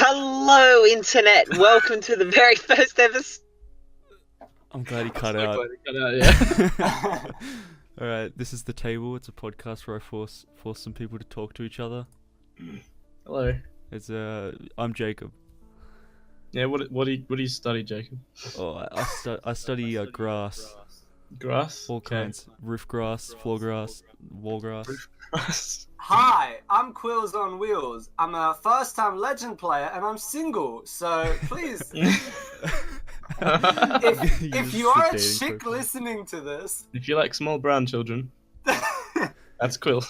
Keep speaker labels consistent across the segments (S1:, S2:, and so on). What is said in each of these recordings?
S1: Hello, Internet. Welcome to the very first ever.
S2: I'm glad he cut
S3: So
S2: out.
S3: glad he cut out, yeah.
S2: Alright, this is The Table. It's a podcast where I force some people to talk to each other.
S3: Hello.
S2: It's I'm Jacob.
S3: Yeah, what do you study, Jacob?
S2: Oh, I study grass.
S3: Grass?
S2: All kinds. Roof grass, floor grass, wall grass.
S3: Grass.
S4: Hi, I'm Quills on Wheels. I'm a first-time Legend player and I'm single, so please, if you are a chick listening to this,
S3: If you like small brown children, that's Quill.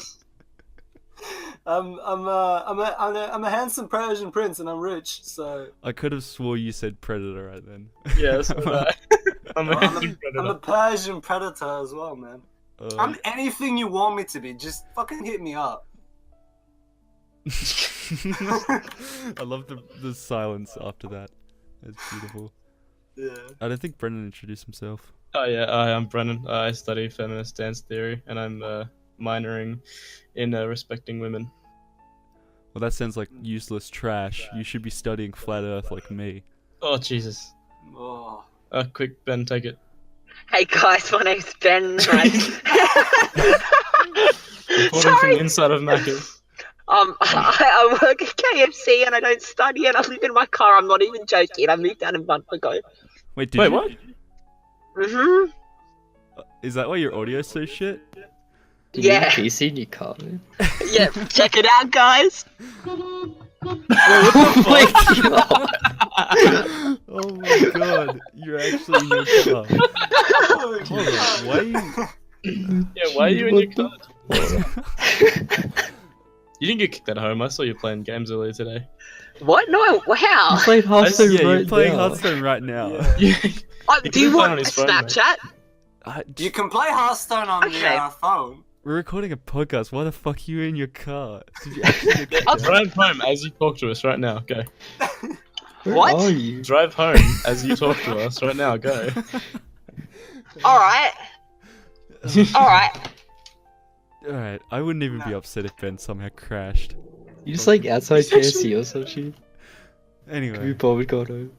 S4: I'm a handsome Persian prince and I'm rich, so
S2: I could have swore you said predator right then.
S3: Yeah, so I'm a
S4: I'm
S3: handsome
S4: a
S3: predator.
S4: Persian predator as well, man. I'm anything you want me to be. Just fucking hit me up.
S2: I love the silence after that. It's beautiful.
S4: Yeah.
S2: I don't think Brendan introduced himself.
S3: Oh yeah, I'm Brennan. I study feminist dance theory, and I'm minoring in respecting women.
S2: Well, that sounds like useless trash. You should be studying flat Earth like me.
S3: Oh Jesus!
S4: Oh.
S3: Quick, Ben, take it.
S1: Hey guys, my name's Ben.
S3: Reporting from
S1: Sorry.
S3: the inside of Macca's.
S1: I work at KFC and I don't study and I live in my car. I'm not even joking. I moved out a month ago.
S2: Wait, did
S3: Wait,
S2: you?
S3: what?
S1: Mhm.
S2: Is that why your audio's so shit?
S1: Yeah.
S5: PC in your car, man.
S1: Yeah. Check it out, guys.
S2: Oh my god, you're actually in your car. Hold on, why are you...
S3: Yeah, why are you in your car? You didn't get kicked at home. I saw you playing games earlier today.
S1: What? No. Wow.
S5: Played Hearthstone
S2: Yeah, you're
S5: right
S2: playing
S5: now.
S2: Hearthstone right now.
S3: Yeah.
S1: Do you
S3: can play on
S1: want
S3: his phone, mate.
S1: Snapchat?
S4: You can play Hearthstone on
S1: Okay.
S4: the phone.
S2: We're recording a podcast. Why the fuck are you in your car? Did you actually get kicked out?
S3: Drive home as you talk to us right now. Go.
S5: Where
S1: What?
S5: are you?
S3: Drive home as you talk to us right now. Go.
S1: All right. All right.
S2: Alright, I wouldn't even be upset if Ben somehow crashed.
S5: You just like outside KFC or some shit? We
S2: Anyway,
S5: probably got home.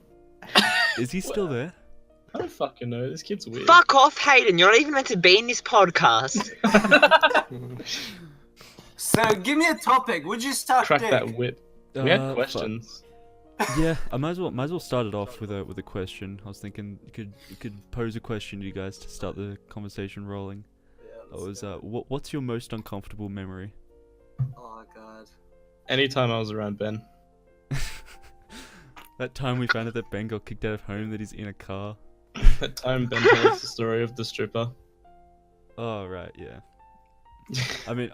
S2: is he still there?
S3: I don't fucking know. This kid's weird.
S1: Fuck off, Hayden. You're not even meant to be in this podcast.
S4: So give me a topic. Would you start
S3: Crack
S4: dick?
S3: that whip. We had
S2: fuck.
S3: questions.
S2: Yeah, I might as well start it off with a question. I was thinking you could pose a question to you guys to start the conversation rolling. That was what's your most uncomfortable memory?
S4: Oh god.
S3: Anytime I was around Ben.
S2: That time we found out that Ben got kicked out of home, that he's in a car.
S3: That time Ben told us the story of the stripper.
S2: Oh right, yeah. I mean,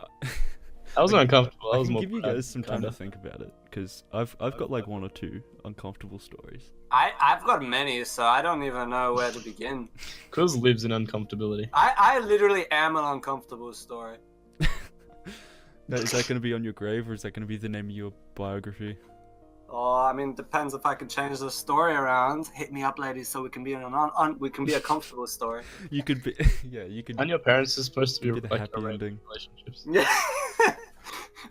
S3: I wasn't uncomfortable. I
S2: I
S3: was
S2: can
S3: more
S2: give you
S3: proud,
S2: guys some time to
S3: kinda.
S2: think about it, because I've got like one or two uncomfortable stories.
S4: I've got many, so I don't even know where to begin.
S3: Quills lives in uncomfortability.
S4: I literally am an uncomfortable story.
S2: Now, is that going to be on your grave, or is that going to be the name of your biography?
S4: Oh, I mean, depends if I can change the story around. Hit me up, ladies, so we can be we can be a comfortable story.
S2: You could be, yeah, you could.
S3: And your parents are supposed to be
S2: Be the
S3: like
S2: happy
S3: arranged
S2: ending.
S3: relationships.
S4: Yeah.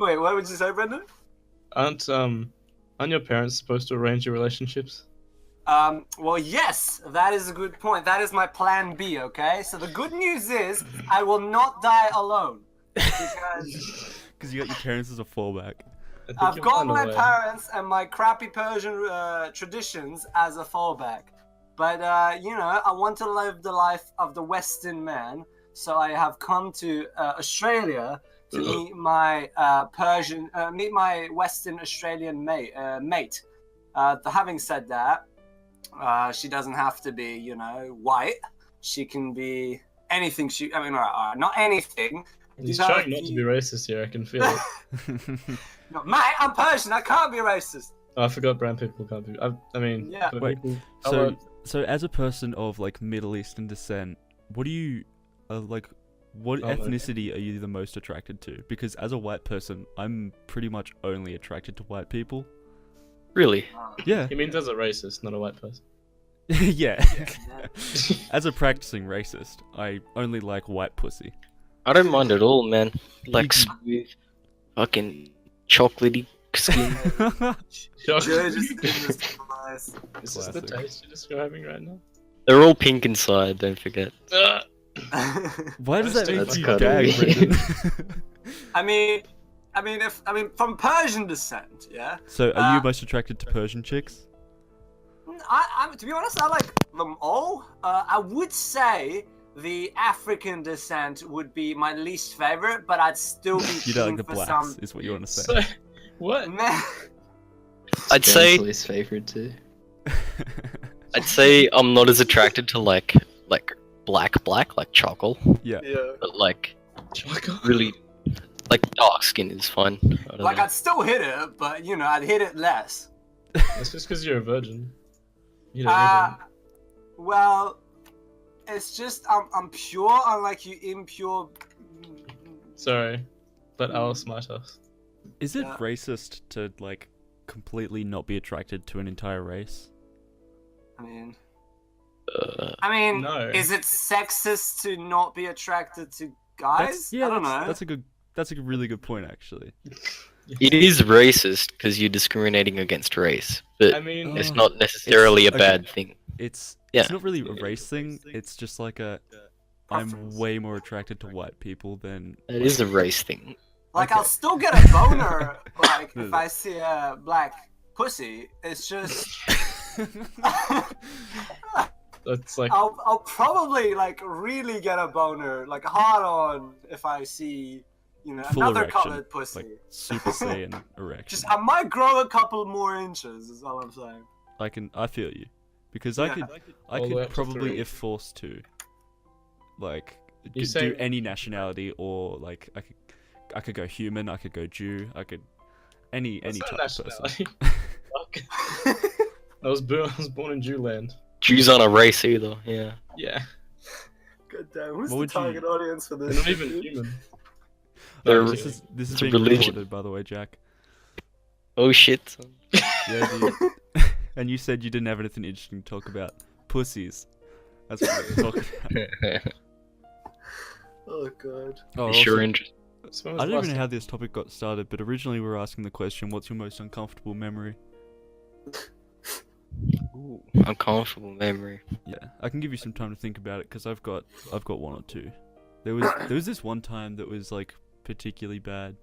S4: Wait, what would you say, Brendan?
S3: Aren't your parents supposed to arrange your relationships?
S4: Well, yes, that is a good point. That is my plan B, okay? So the good news is I will not die alone. Because
S2: you got your parents as a fallback.
S3: I think
S4: I've
S3: you'll
S4: got
S3: find a
S4: my
S3: way.
S4: parents and my crappy Persian traditions as a fallback. But, I want to live the life of the Western man. So I have come to Australia to meet my meet my Western Australian mate. Having said that, she doesn't have to be, white. She can be anything. Not anything.
S3: He's
S4: You know,
S3: trying not to be racist here. I can feel it.
S4: No, mate, I'm Persian. I can't be racist.
S3: Oh, I forgot brown people can't be. I mean,
S4: Yeah.
S3: but
S2: Wait,
S3: people-
S2: So as a person of like Middle Eastern descent, what do you what
S3: Oh, okay.
S2: ethnicity are you the most attracted to? Because as a white person, I'm pretty much only attracted to white people.
S5: Really?
S2: Yeah.
S3: he means as a racist, not a white person.
S2: Yeah. As a practicing racist, I only like white pussy.
S5: I don't mind at all, man. Like
S2: You
S5: smooth, fucking chocolatey skin.
S3: Shock.
S4: George's skin is nice.
S3: Is this the
S2: Classic.
S3: taste you're describing right now?
S5: They're all pink inside. Don't forget.
S2: Why does that make
S5: That's
S2: you
S5: cuddly.
S2: gag, Brendan?
S4: I mean, from Persian descent, yeah.
S2: So, are you most attracted to Persian chicks?
S4: To be honest, I like them all. I would say the African descent would be my least favorite, but I'd still be
S2: You don't
S4: keen
S2: like the
S4: for
S2: blacks,
S4: some.
S2: is what you want to say.
S3: So, what?
S4: Nah.
S5: I'd say
S6: least favorite too.
S5: I'm not as attracted to like black like charcoal,
S2: Yeah.
S5: but like
S3: Choco?
S5: really like dark skin is fine. I don't
S4: Like
S5: know.
S4: I'd still hit it, but I'd hit it less.
S3: That's just because you're a virgin. You don't need
S4: Well, it's just I'm pure, unlike you impure.
S3: it. Sorry, but I'll smite us.
S2: Is it
S4: Yeah.
S2: racist to, like, completely not be attracted to an entire race?
S4: I mean,
S3: No.
S4: is it sexist to not be attracted to guys? I don't know.
S2: That's a really good point, actually.
S5: It is racist because you're discriminating against race, but
S3: I mean,
S5: it's not necessarily a
S2: okay.
S5: bad thing.
S2: It's
S5: Yeah.
S2: not really a race thing. It's just like I'm
S4: Preference.
S2: way more attracted to white people than.
S5: It is a race thing.
S4: Like
S2: Okay.
S4: I'll still get a boner, like if I see a black pussy. It's just
S3: that's like
S4: I'll probably like really get a boner, like hard on, if I see
S2: Full
S4: another
S2: erection,
S4: colored pussy.
S2: like Super Saiyan erection.
S4: Just I might grow a couple more inches. Is all I'm saying.
S2: I feel you, because
S4: Yeah.
S2: I
S3: All the way
S2: could
S3: up to
S2: probably,
S3: 3.
S2: if forced to, like
S3: You
S2: do
S3: say-
S2: any nationality, or like I could go human, I could go Jew, I could any
S3: That's not
S2: type of person.
S3: nationality. Fuck. I was born in Jewland.
S5: Jews aren't a race either. Yeah.
S3: Yeah,
S4: God damn, who's
S2: What
S4: the
S2: would you-
S4: target audience for
S3: they're
S4: this?
S3: not even human.
S5: They're-
S3: No,
S2: This is
S5: It's a
S2: being
S5: religion.
S2: recorded, by the way, Jack.
S5: Oh shit.
S2: Yeah, dude. And you said you didn't have anything interesting to talk about. Pussies. That's what we're talking about.
S4: Oh god.
S2: Oh,
S5: You sure
S2: also,
S5: interesting.
S3: So when
S2: I
S3: was
S2: don't
S3: the
S2: even know
S3: last
S2: how this topic got started, but originally we were asking the question, what's your most uncomfortable memory?
S5: Ooh, uncomfortable memory.
S2: Yeah, I can give you some time to think about it, because I've got one or two. There was this one time that was like particularly bad.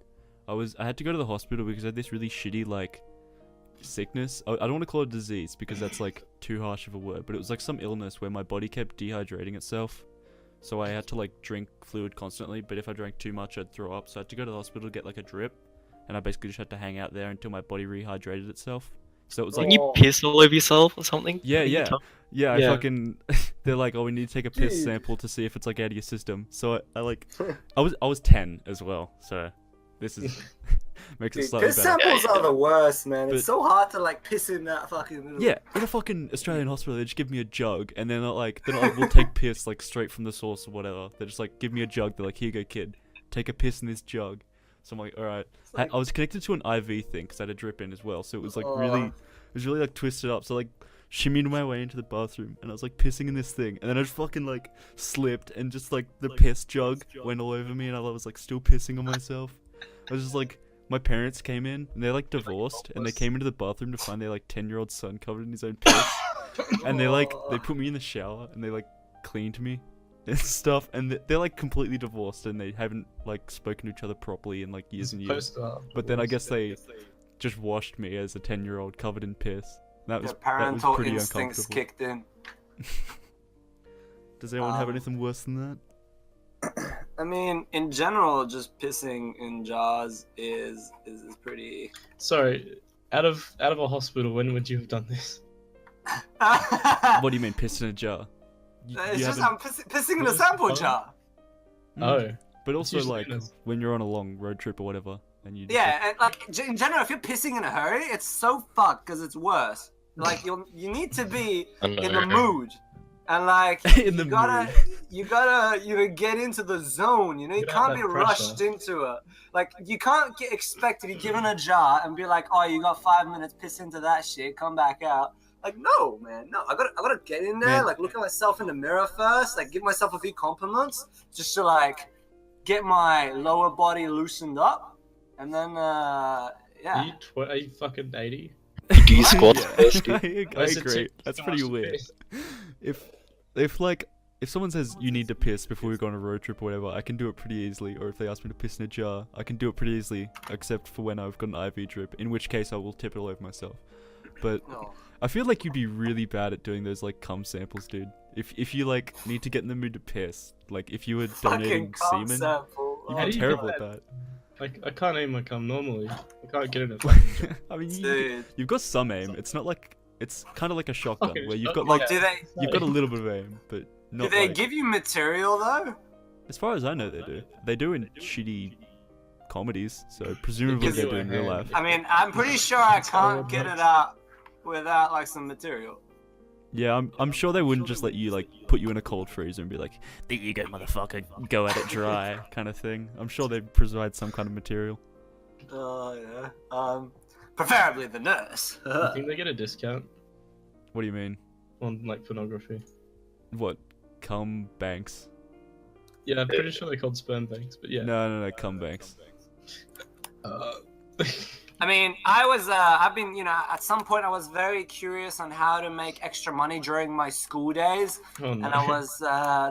S2: I had to go to the hospital because I had this really shitty like sickness. I don't want to call it a disease because that's like too harsh of a word, but it was like some illness where my body kept dehydrating itself. So I had to like drink fluid constantly, but if I drank too much I'd throw up. So I had to go to the hospital to get like a drip, and I basically just had to hang out there until my body rehydrated itself. So it was like,
S5: Can you piss all over yourself or something?
S2: yeah,
S5: Can you
S2: yeah.
S5: tell-
S2: Yeah, I
S5: Yeah.
S2: fucking. They're like, oh, we need to take a piss
S4: Dude.
S2: sample to see if it's like out of your system. So I like, I was 10 as well. So this is makes it
S4: Dude,
S2: slightly
S4: piss
S2: better.
S4: samples
S5: Yeah,
S4: are the worst, man.
S2: But-
S4: It's so hard to like piss in that fucking. Little...
S2: Yeah, in a fucking Australian hospital, they just give me a jug, and they're not like, we'll take piss like straight from the source or whatever. They just like give me a jug. They're like, here you go, kid, take a piss in this jug. So I'm like, all right. I was connected to an IV thing because I had a drip in as well. So it was like really, it was really like twisted up. So like shimmied my way into the bathroom, and I was like pissing in this thing, and then I just fucking like slipped, and just like the piss jug went all over me, and I was like still pissing on myself. I was just like, my parents came in, and they're like divorced, and they came into the bathroom to find their like 10-year-old son covered in his own piss, and they put me in the shower, and they like cleaned me and stuff, and they're like completely divorced, and they haven't like spoken to each other properly in like years and years. But then I guess they just washed me as a 10-year-old covered in piss. That was
S4: Your parental
S2: pretty
S4: instincts
S2: uncomfortable.
S4: kicked in.
S2: Does anyone have anything worse than that?
S4: I mean, in general, just pissing in jars is pretty.
S3: Sorry, out of a hospital, when would you have done this?
S2: What do you mean, piss in a jar?
S4: It's
S2: You
S4: just
S2: haven't-
S4: I'm pissing in a sample jar.
S2: Mm.
S3: Oh,
S2: But also,
S3: usually
S2: like,
S3: this.
S2: when you're on a long road trip or whatever, and you just,
S4: Yeah, and like in general, if you're pissing in a hurry, it's so fucked because it's worse. Like you need to be
S5: I know.
S4: in the mood, and like
S2: In the
S4: you gotta
S2: mood.
S4: you gotta get into the zone. You
S3: Get out
S4: can't be
S3: that
S4: rushed
S3: pressure.
S4: into it. Like you can't get expect to be given a jar and be like, oh, you got 5 minutes, piss into that shit, come back out. Like no, man, no. I gotta get in there.
S2: Man.
S4: Like look at myself in the mirror first. Like give myself a few compliments just to like get my lower body loosened up, and then Yeah.
S3: Are you fucking 80?
S5: You do your squats
S2: Yeah,
S5: first, dude.
S2: I agree. That's pretty weird. If like if someone says you need to piss before we go on a road trip or whatever, I can do it pretty easily. Or if they ask me to piss in a jar, I can do it pretty easily, except for when I've got an IV drip, in which case I will tip it all over myself. But
S4: No.
S2: I feel like you'd be really bad at doing those like cum samples, dude. If you like need to get in the mood to piss, like if you were donating
S4: Fucking cum
S2: semen,
S4: sample.
S2: you'd
S3: How
S2: be
S3: do you
S2: terrible
S3: get
S2: at that.
S3: Like, I can't aim my cum normally. I can't get in a fucking jar.
S2: I mean,
S4: Dude.
S2: you've got some aim. It's not like it's kind of like a shotgun
S3: Fucking
S2: where you've
S3: shotgun.
S2: got like
S4: Do they
S2: you've got a little bit of aim, but
S4: do
S2: not
S4: they
S2: like.
S4: give you material though?
S2: As far as I know, they do. They do in shitty comedies, so presumably
S3: gives
S2: they
S3: you
S2: do
S3: a
S2: in real
S3: hand.
S2: life.
S4: I mean, I'm pretty sure I
S3: That's how
S4: can't
S3: it
S4: get it
S3: works.
S4: out without like some material.
S2: Yeah, I'm sure they wouldn't just let you like put you in a cold freezer and be like, "There you go, motherfucker, go at it dry," kind of thing. I'm sure they'd provide some kind of material.
S4: Oh yeah. Preferably the nurse.
S3: I think they get a discount
S2: What do you mean?
S3: on like pornography.
S2: What? Cum banks?
S3: Yeah, I'm pretty sure they're called sperm banks, but yeah.
S2: No, cum banks.
S4: I mean, I've been, at some point I was very curious on how to make extra money during my school days.
S3: Oh no.
S4: And I was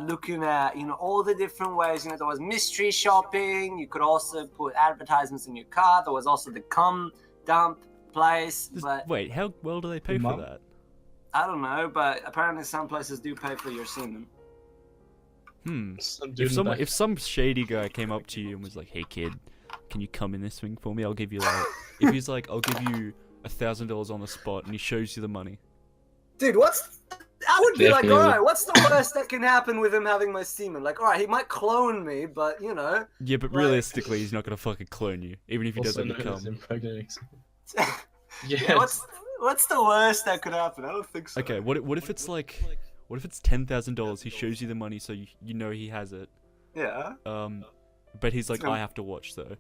S4: looking at, all the different ways. There was mystery shopping. You could also put advertisements in your car. There was also the cum dump place. But
S2: Wait, how well do they pay for
S3: Mum?
S2: that?
S4: I don't know. But apparently some places do pay for your semen.
S3: Some dude in the back.
S2: If some shady guy came up to you and was like, "Hey kid, can you come in this thing for me? I'll give you like," if he's like, "I'll give you $1,000 on the spot," and he shows you the money.
S4: Dude, I would be like,
S5: Definitely.
S4: alright, what's the worst that can happen with him having my semen? Like, alright, he might clone me, but
S2: Yeah, but
S4: Like-
S2: realistically, he's not gonna fucking clone you, even if he
S3: Also
S2: doesn't
S3: known as
S2: become.
S3: impregnating.
S4: yeah, what's the worst that could happen? I don't think so.
S2: Okay, what if it's like, what if it's $10,000? He shows you the money, so you know he has it.
S4: Yeah.
S2: But he's like,
S4: gonna-
S2: I have to watch though.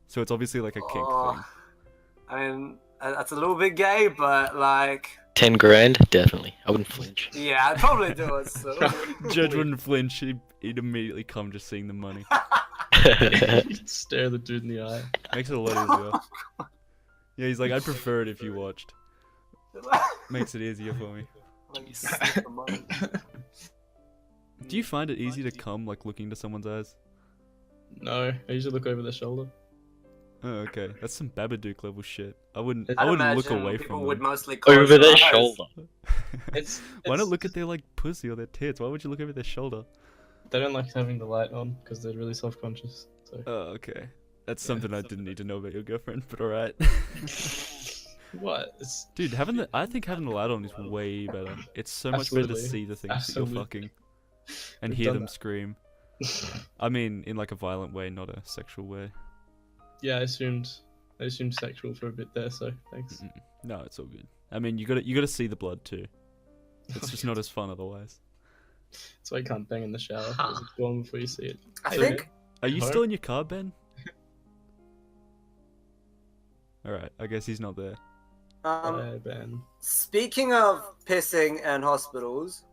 S2: So it's obviously like a kink
S4: Oh,
S2: thing.
S4: I mean, that's a little bit gay, but like,
S5: 10 grand? Definitely. I wouldn't flinch.
S4: yeah, I'd probably do it. So.
S2: Judge wouldn't flinch. He'd immediately come just seeing the money.
S3: You'd stare the dude in the eye.
S2: Makes it a lot easier. Yeah, he's like, I'd prefer it if you watched. Makes it easier for me. Do you find it easy to come like looking into someone's eyes?
S3: No, I usually look over their shoulder.
S2: Oh, okay. That's some Babadook level shit. I wouldn't
S3: I'd
S2: look
S4: imagine
S2: away
S4: people
S2: from
S4: would
S2: them.
S4: mostly close
S5: Over their
S4: eyes.
S5: shoulder.
S2: Why not look at their like pussy or their tits? Why would you look over their shoulder?
S3: They don't like having the light on because they're really self-conscious. So.
S2: Oh, okay. That's something I didn't need to know about your girlfriend, but alright.
S3: What? It's...
S2: Dude, I think having the light on is way better. It's so much better to
S3: Absolutely.
S2: see the things that
S3: Absolutely.
S2: you're fucking and
S3: We've
S2: hear
S3: done
S2: them
S3: that.
S2: scream. I mean, in like a violent way, not a sexual way.
S3: Yeah, I assumed sexual for a bit there, so thanks.
S2: No, it's all good. I mean, you gotta see the blood too. It's just not as fun otherwise.
S3: That's why you can't bang in the shower. Because it's gone before you see it.
S4: I
S3: Hey,
S4: think
S2: Are you
S3: Hello?
S2: still in your car, Ben? Alright, I guess he's not there.
S3: Ben.
S4: speaking of pissing and hospitals,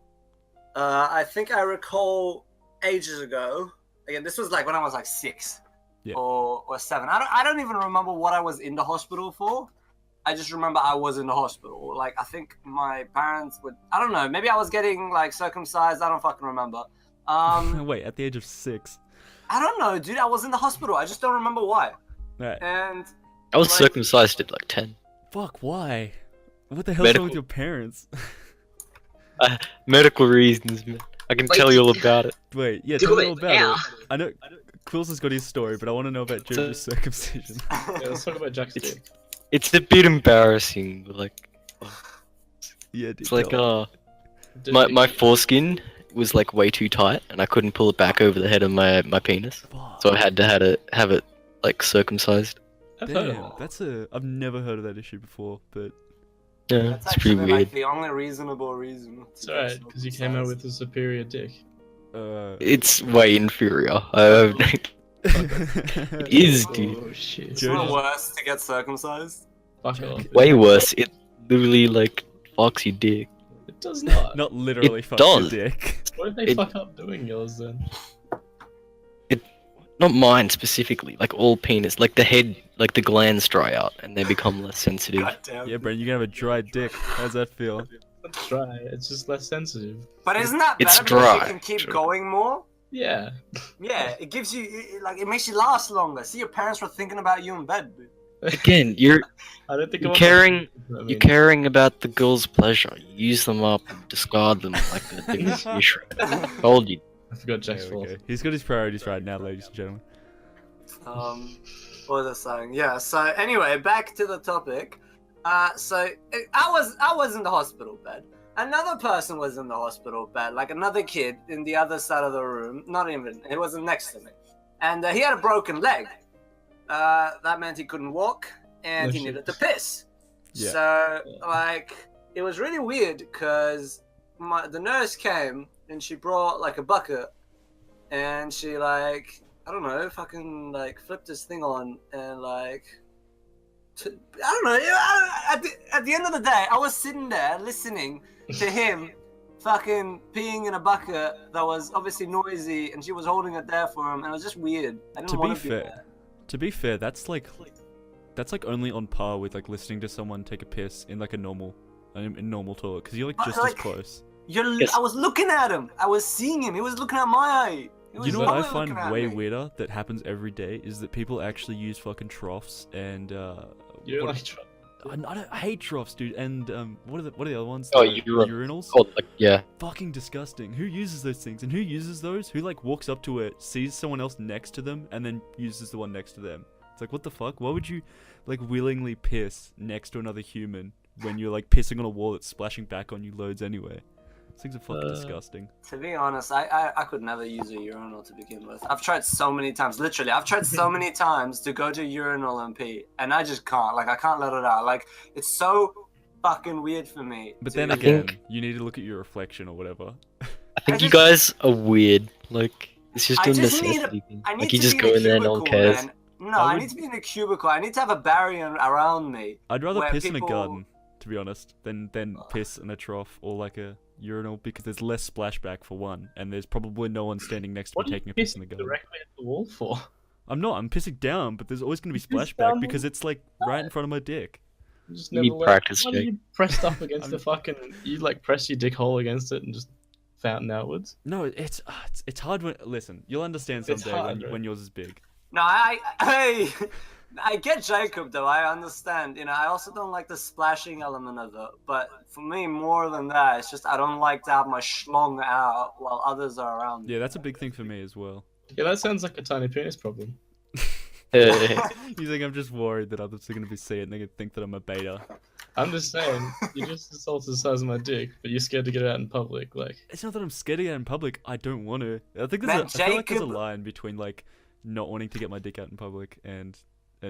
S4: I think I recall ages ago. Again, this was like when I was like 6
S2: Yeah.
S4: or 7. I don't even remember what I was in the hospital for. I just remember I was in the hospital. Like, I think my parents would. I don't know. Maybe I was getting like circumcised. I don't fucking remember.
S2: Wait, at the age of 6.
S4: I don't know, dude. I was in the hospital. I just don't remember why.
S2: Right.
S4: And
S5: I was
S4: Like-
S5: circumcised at like 10.
S2: Fuck, why? What the hell's wrong
S5: Medical.
S2: with your parents?
S5: Medical reasons, man. I can tell you all about it.
S2: Wait, yeah,
S1: Do
S2: tell me
S1: it
S2: all about
S1: now.
S2: it. I know Quills has got his story, but I want to know about Jojo's circumcision.
S3: Yeah, let's talk about Jack's
S5: It's-
S3: dick.
S5: It's a bit embarrassing, but like,
S2: Yeah, dude.
S5: it's like,
S2: tell me.
S5: my foreskin was like way too tight, and I couldn't pull it back over the head of my penis,
S2: Fuck.
S5: so I had to have it like circumcised.
S3: I've heard of
S2: Damn,
S3: it.
S2: I've never heard of that issue before, but
S5: Yeah,
S4: that's
S5: it's
S4: actually
S5: pretty
S4: like
S5: weird.
S4: the only reasonable reason.
S3: It's alright, because you came out with a superior dick.
S5: It's way inferior. It is, dude.
S3: Oh shit.
S4: It's
S2: Joe
S4: not
S2: just-
S4: worse to get circumcised.
S3: Fuck off.
S5: Way worse. It literally like fucks your dick.
S3: It does not.
S2: not literally
S5: It
S2: fuck your
S5: does.
S2: dick.
S3: What if they
S5: It-
S3: fuck up doing yours then?
S5: Not mine specifically. Like all penis. Like the head like the glands dry out and they become less sensitive.
S4: God damn.
S2: Yeah, Brent, you're gonna have a dry dick. How's that feel?
S3: It's dry. It's just less sensitive.
S4: But isn't that
S5: It's
S4: better because you
S5: dry.
S4: can keep
S5: True.
S4: going more?
S3: Yeah.
S4: Yeah, it gives you like it makes you last longer. See, your parents were thinking about you in bed. Dude.
S5: Again, you're
S3: I don't think
S5: you're
S3: I want
S5: caring
S3: I mean,
S5: you're caring about the girl's pleasure. You use them up and discard them like the things you shrink. Told you.
S3: I forgot Jack's
S2: There we
S3: fault.
S2: go. He's got his priorities right now, ladies and gentlemen.
S4: What was I saying? Yeah. So anyway, back to the topic. I was in the hospital bed. Another person was in the hospital bed, like another kid in the other side of the room. Not even. It wasn't next to me, and he had a broken leg. That meant he couldn't walk, and
S3: No
S4: he
S3: shit.
S4: needed to piss.
S2: Yeah.
S4: So like, it was really weird because the nurse came and she brought like a bucket, and she like, I don't know, fucking like flipped this thing on and like, I don't know. At the end of the day, I was sitting there listening to him fucking peeing in a bucket that was obviously noisy, and she was holding it there for him, and it was just weird. I didn't
S2: To be
S4: want to be
S2: fair,
S4: there.
S2: that's like only on par with like listening to someone take a piss in like a normal toilet, because you're like
S4: But,
S2: just
S4: like,
S2: as close.
S5: Yes.
S4: I was looking at him. I was seeing him. He was looking at my eye. He was
S2: You know what I
S4: probably
S2: find
S4: looking at
S2: way
S4: me.
S2: weirder that happens every day is that people actually use fucking troughs and
S3: You don't
S2: what-
S3: like try-
S2: I hate troughs, dude. And what are the other ones?
S5: Oh,
S2: The urinals.
S5: Oh, like yeah.
S2: Fucking disgusting. Who uses those things? And who uses those? Who like walks up to it, sees someone else next to them, and then uses the one next to them? It's like, what the fuck? Why would you like willingly piss next to another human when you're like pissing on a wall that's splashing back on you loads anyway? These things are fucking disgusting.
S4: To be honest, I could never use a urinal to begin with. I've tried so many times. Literally, I've tried so many times to go to a urinal and pee, and I just can't. Like, I can't let it out. Like, it's so fucking weird for me.
S2: But
S4: to-
S2: then
S5: I
S2: again,
S5: think-
S2: you need to look at your reflection or whatever.
S5: I think
S4: I
S5: you
S4: just-
S5: guys are weird. Like it's just
S4: I
S5: a
S4: just need
S5: necessity thing.
S4: I need
S5: Like you
S4: to
S5: just
S4: be
S5: go
S4: in a
S5: in there, no one
S4: cubicle,
S5: cares.
S4: man. No,
S2: I
S4: I
S2: would-
S4: need to be in a cubicle. I need to have a barrier around me.
S2: I'd rather
S4: Where
S2: piss in
S4: people-
S2: a garden, to be honest, than piss in a trough or like a urinal, because there's less splashback for one, and there's probably no one standing next to
S3: What
S2: me
S3: are you
S2: taking a piss in
S3: pissing
S2: the garden.
S3: directly at the wall for?
S2: I'm pissing down, but there's always gonna be
S3: You piss
S2: splashback
S3: down
S2: because it's like right in front of my dick.
S3: You just
S5: You
S3: never
S5: need
S3: let-
S5: practice,
S3: Why are
S5: Jake.
S3: you pressed up against the
S2: I'm-
S3: fucking? You like press your dick hole against it and just fountain outwards.
S2: No, it's hard when listen. You'll understand
S3: It's
S2: someday
S3: hard, right?
S2: when yours is big.
S4: No, I get Jacob though. I understand. You know, I also don't like the splashing element of it. But for me, more than that, it's just I don't like to have my schlong out while others are around me.
S2: Yeah, that's a big thing for me as well.
S3: Yeah, that sounds like a tiny penis problem.
S2: You think I'm just worried that others are gonna be seeing it and they're gonna think that I'm a beta?
S3: I'm just saying, you just assaulted the size of my dick, but you're scared to get it out in public. Like,
S2: It's not that I'm scared to get in public. I don't want to. I think
S4: Man,
S2: I feel like there's a
S4: Jacob-
S2: line between like not wanting to get my dick out in public and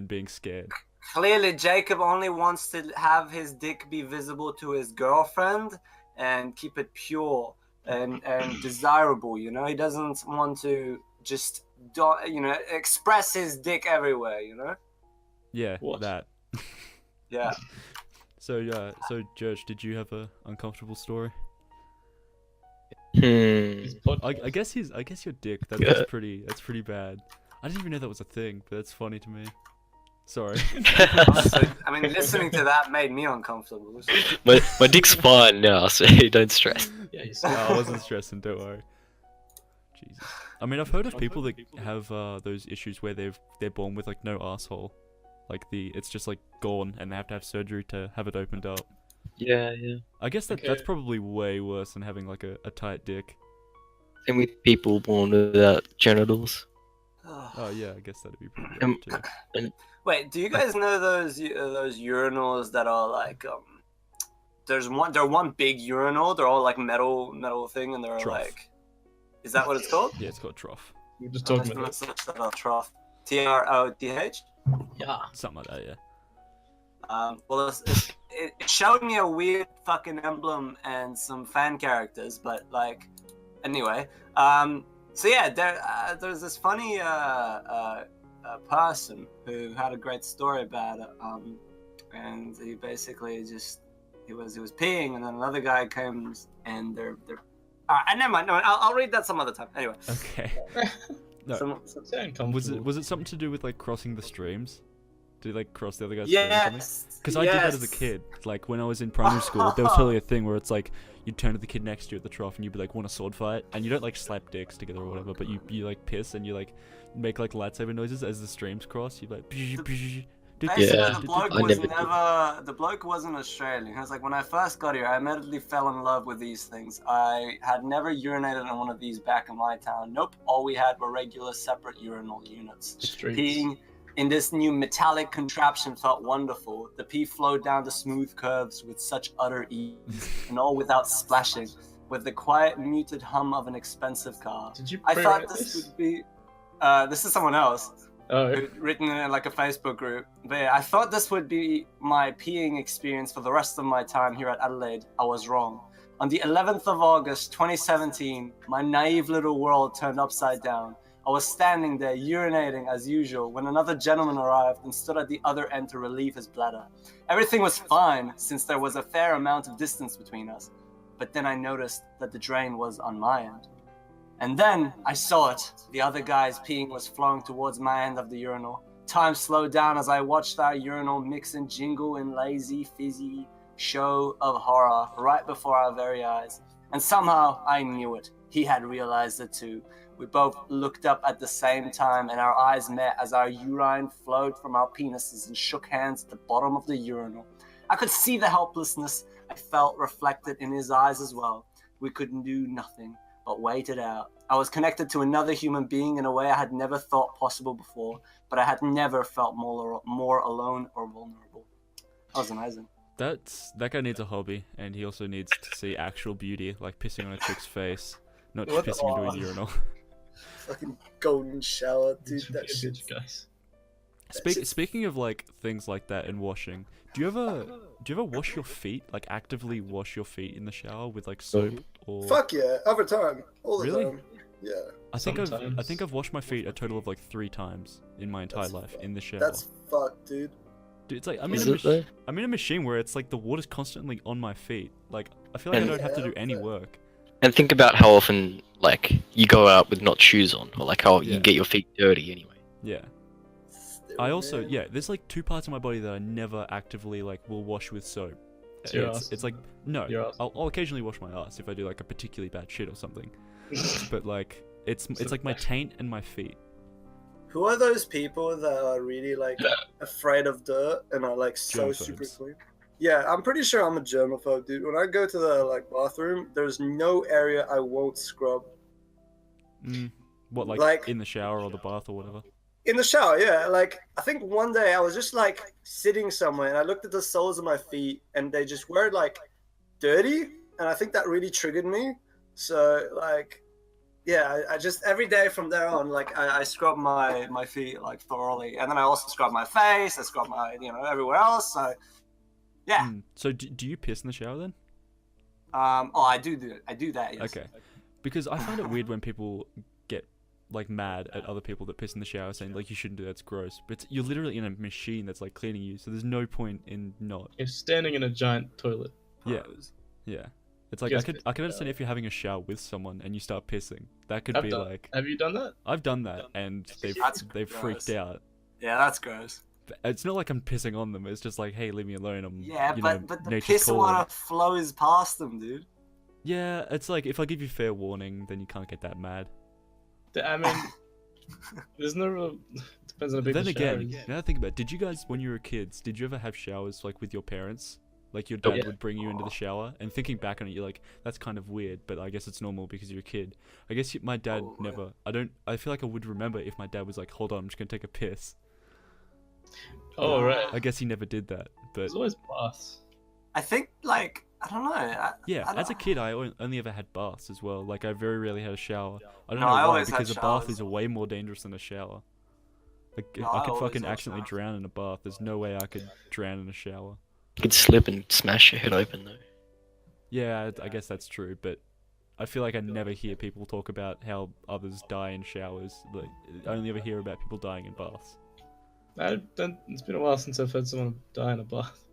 S2: being scared.
S4: Clearly, Jacob only wants to have his dick be visible to his girlfriend and keep it pure and desirable. You know, he doesn't want to just express his dick everywhere. You know.
S2: Yeah,
S3: What?
S2: that.
S4: Yeah.
S2: So Judge, did you have a uncomfortable story?
S3: these podcasts-
S2: I guess your dick.
S5: Yeah.
S2: That's pretty bad. I didn't even know that was a thing, but that's funny to me. Sorry.
S4: Honestly, I mean, listening to that made me uncomfortable.
S5: my dick's fine now, so don't stress.
S3: Yeah, you
S2: No, I wasn't stressing. Don't worry. Jesus. I mean, I've heard of people that have those issues where they're born with like no asshole, like it's just like gone, and they have to have surgery to have it opened up.
S5: Yeah.
S2: I guess that's
S3: Okay.
S2: probably way worse than having like a tight dick.
S5: Same with people born without genitals.
S2: Oh yeah, I guess that'd be pretty
S5: Um,
S2: rough too.
S4: Wait, do you guys know those urinals that are like they're one big urinal. They're all like metal thing, and they're
S2: Trough.
S4: like, is that what it's called?
S2: Yeah, it's called trough.
S3: We're just
S4: I'm
S3: talking
S4: gonna
S3: about
S4: search that up. Trough. TROTH.
S3: Yeah.
S2: Something like that, yeah.
S4: Well, it showed me a weird fucking emblem and some fan characters, but like, anyway. So yeah, there's this funny person who had a great story about it. And he basically just he was peeing, and then another guy comes, and they're. Never mind. No, I'll read that some other time. Anyway.
S2: Okay. No.
S4: Some,
S3: Sound comfortable.
S2: Was it something to do with like crossing the streams? Did you like cross the other guy's throat or something?
S4: Yes.
S2: Because I did that as a kid. Like when I was in primary school, there was totally a thing where it's like you'd turn to the kid next to you at the trough and you'd be like, want a sword fight? And you don't like slap dicks together or whatever, but you like piss and you like make like lightsaber noises as the streams cross. You like.
S4: Basically,
S5: Yeah,
S4: the bloke
S5: I
S4: was
S5: never did.
S4: the bloke wasn't Australian. He was like, when I first got here, I immediately fell in love with these things. I had never urinated in one of these back in my town. Nope, all we had were regular separate urinal units.
S3: Streets.
S4: Peeing in this new metallic contraption felt wonderful. The pee flowed down the smooth curves with such utter ease, and all without splashing, with the quiet, muted hum of an expensive car.
S3: Did you
S4: I thought
S3: pre-write
S4: this would be. This is someone else.
S3: Oh,
S4: Written in like a Facebook group. But yeah, I thought this would be my peeing experience for the rest of my time here at Adelaide. I was wrong. On the 11th of August 2017, my naive little world turned upside down. I was standing there urinating as usual when another gentleman arrived and stood at the other end to relieve his bladder. Everything was fine since there was a fair amount of distance between us. But then I noticed that the drain was on my end. And then I saw it. The other guy's peeing was flowing towards my end of the urinal. Time slowed down as I watched our urinal mix and jingle in lazy, fizzy show of horror right before our very eyes. And somehow I knew it. He had realized it too. We both looked up at the same time and our eyes met as our urine flowed from our penises and shook hands at the bottom of the urinal. I could see the helplessness I felt reflected in his eyes as well. We could do nothing but wait it out. I was connected to another human being in a way I had never thought possible before, but I had never felt more alone or vulnerable. That was amazing.
S2: That guy needs a hobby, and he also needs to see actual beauty, like pissing on a chick's face, not just
S4: What the-
S2: pissing into his urinal.
S4: Fucking golden shower, dude. That shit.
S3: guys.
S2: Speaking of like things like that and washing, do you ever wash your feet? Like actively wash your feet in the shower with like soap or?
S6: Fuck yeah, every time, all the
S2: Really?
S6: time. Yeah,
S2: I think
S3: Sometimes.
S2: I've washed my feet a total of like 3 times in my entire
S6: That's
S2: life in the shower.
S6: that's fucked, dude.
S2: Dude, it's like
S5: Is it though?
S2: I'm in a machine where it's like the water's constantly on my feet. Like I feel like I
S5: And-
S2: don't have to do
S6: Yeah,
S2: any
S6: but-
S2: work.
S5: And think about how often, like, you go out with not shoes on, or like how
S2: Yeah.
S5: you get your feet dirty anyway.
S2: Yeah.
S6: Still,
S2: I also
S6: man.
S2: yeah, there's like 2 parts of my body that I never actively like will wash with soap.
S3: It's your ass.
S2: It's like no,
S3: Your ass.
S2: I'll occasionally wash my ass if I do like a particularly bad shit or something. But like it's like my taint and my feet.
S6: Who are those people that are really like afraid of dirt and are like so super
S2: Germaphobes.
S6: clean? Yeah, I'm pretty sure I'm a germaphobe, dude. When I go to the like bathroom, there's no area I won't scrub.
S2: What like,
S6: Like-
S2: in the shower or the bath or whatever.
S6: In the shower, yeah. Like I think one day I was just like sitting somewhere and I looked at the soles of my feet and they just were like dirty, and I think that really triggered me. So like, yeah, I just every day from there on, like I scrub my feet like thoroughly, and then I also scrub my face. I scrub my everywhere else. So yeah.
S2: So do you piss in the shower then?
S4: Oh, I do that. Yes.
S2: Okay. Because I find it weird when people get like mad at other people that piss in the shower, saying like you shouldn't do that, it's gross. But you're literally in a machine that's like cleaning you, so there's no point in not.
S3: You're standing in a giant toilet.
S2: Yeah.
S4: Pros.
S2: Yeah. It's like
S3: You
S2: I
S3: guys
S2: could
S3: piss
S2: understand if you're having a shower with someone and you start pissing. That could
S3: I've
S2: be
S3: done-
S2: like
S3: Have you done that?
S2: I've done that and
S4: That's
S2: they've freaked
S4: gross.
S2: out.
S4: Yeah, that's gross.
S2: But it's not like I'm pissing on them. It's just like, hey, leave me alone. I'm
S4: Yeah,
S2: you
S4: but
S2: know,
S4: the
S2: nature's
S4: piss
S2: calling.
S4: water flows past them, dude.
S2: Yeah, it's like if I give you fair warning, then you can't get that mad.
S3: I mean, there's no real. Depends on the
S2: Then
S3: people's
S2: again,
S3: showers.
S2: now that I think about it, did you guys, when you were kids, did you ever have showers like with your parents? Like your dad
S3: Yeah.
S2: would bring you into the shower, and thinking back on it, you're like, that's kind of weird, but I guess it's normal because you're a kid. I guess my dad
S4: Oh,
S2: never. I feel like I would remember if my dad was like, hold on, I'm just gonna take a piss.
S3: Oh right.
S2: I guess he never did that, but
S3: There's always baths.
S4: I think like I don't know.
S2: yeah,
S4: I
S2: as a
S4: don't-
S2: kid, I only ever had baths as well. Like I very rarely had a shower. I don't
S4: No,
S2: know
S4: I
S2: why,
S4: always had
S2: because a bath
S4: showers.
S2: is way more dangerous than a shower. Like
S4: No,
S2: I
S4: I
S2: could
S4: always
S2: fucking
S4: had
S2: accidentally
S4: showers.
S2: drown in a bath. There's no way I could drown in a shower.
S5: You could slip and smash your head open though.
S2: Yeah, I guess that's true, but I feel like I never hear people talk about how others die in showers. Like, I only ever hear about people dying in baths.
S3: It's been a while since I've had someone die in a bath.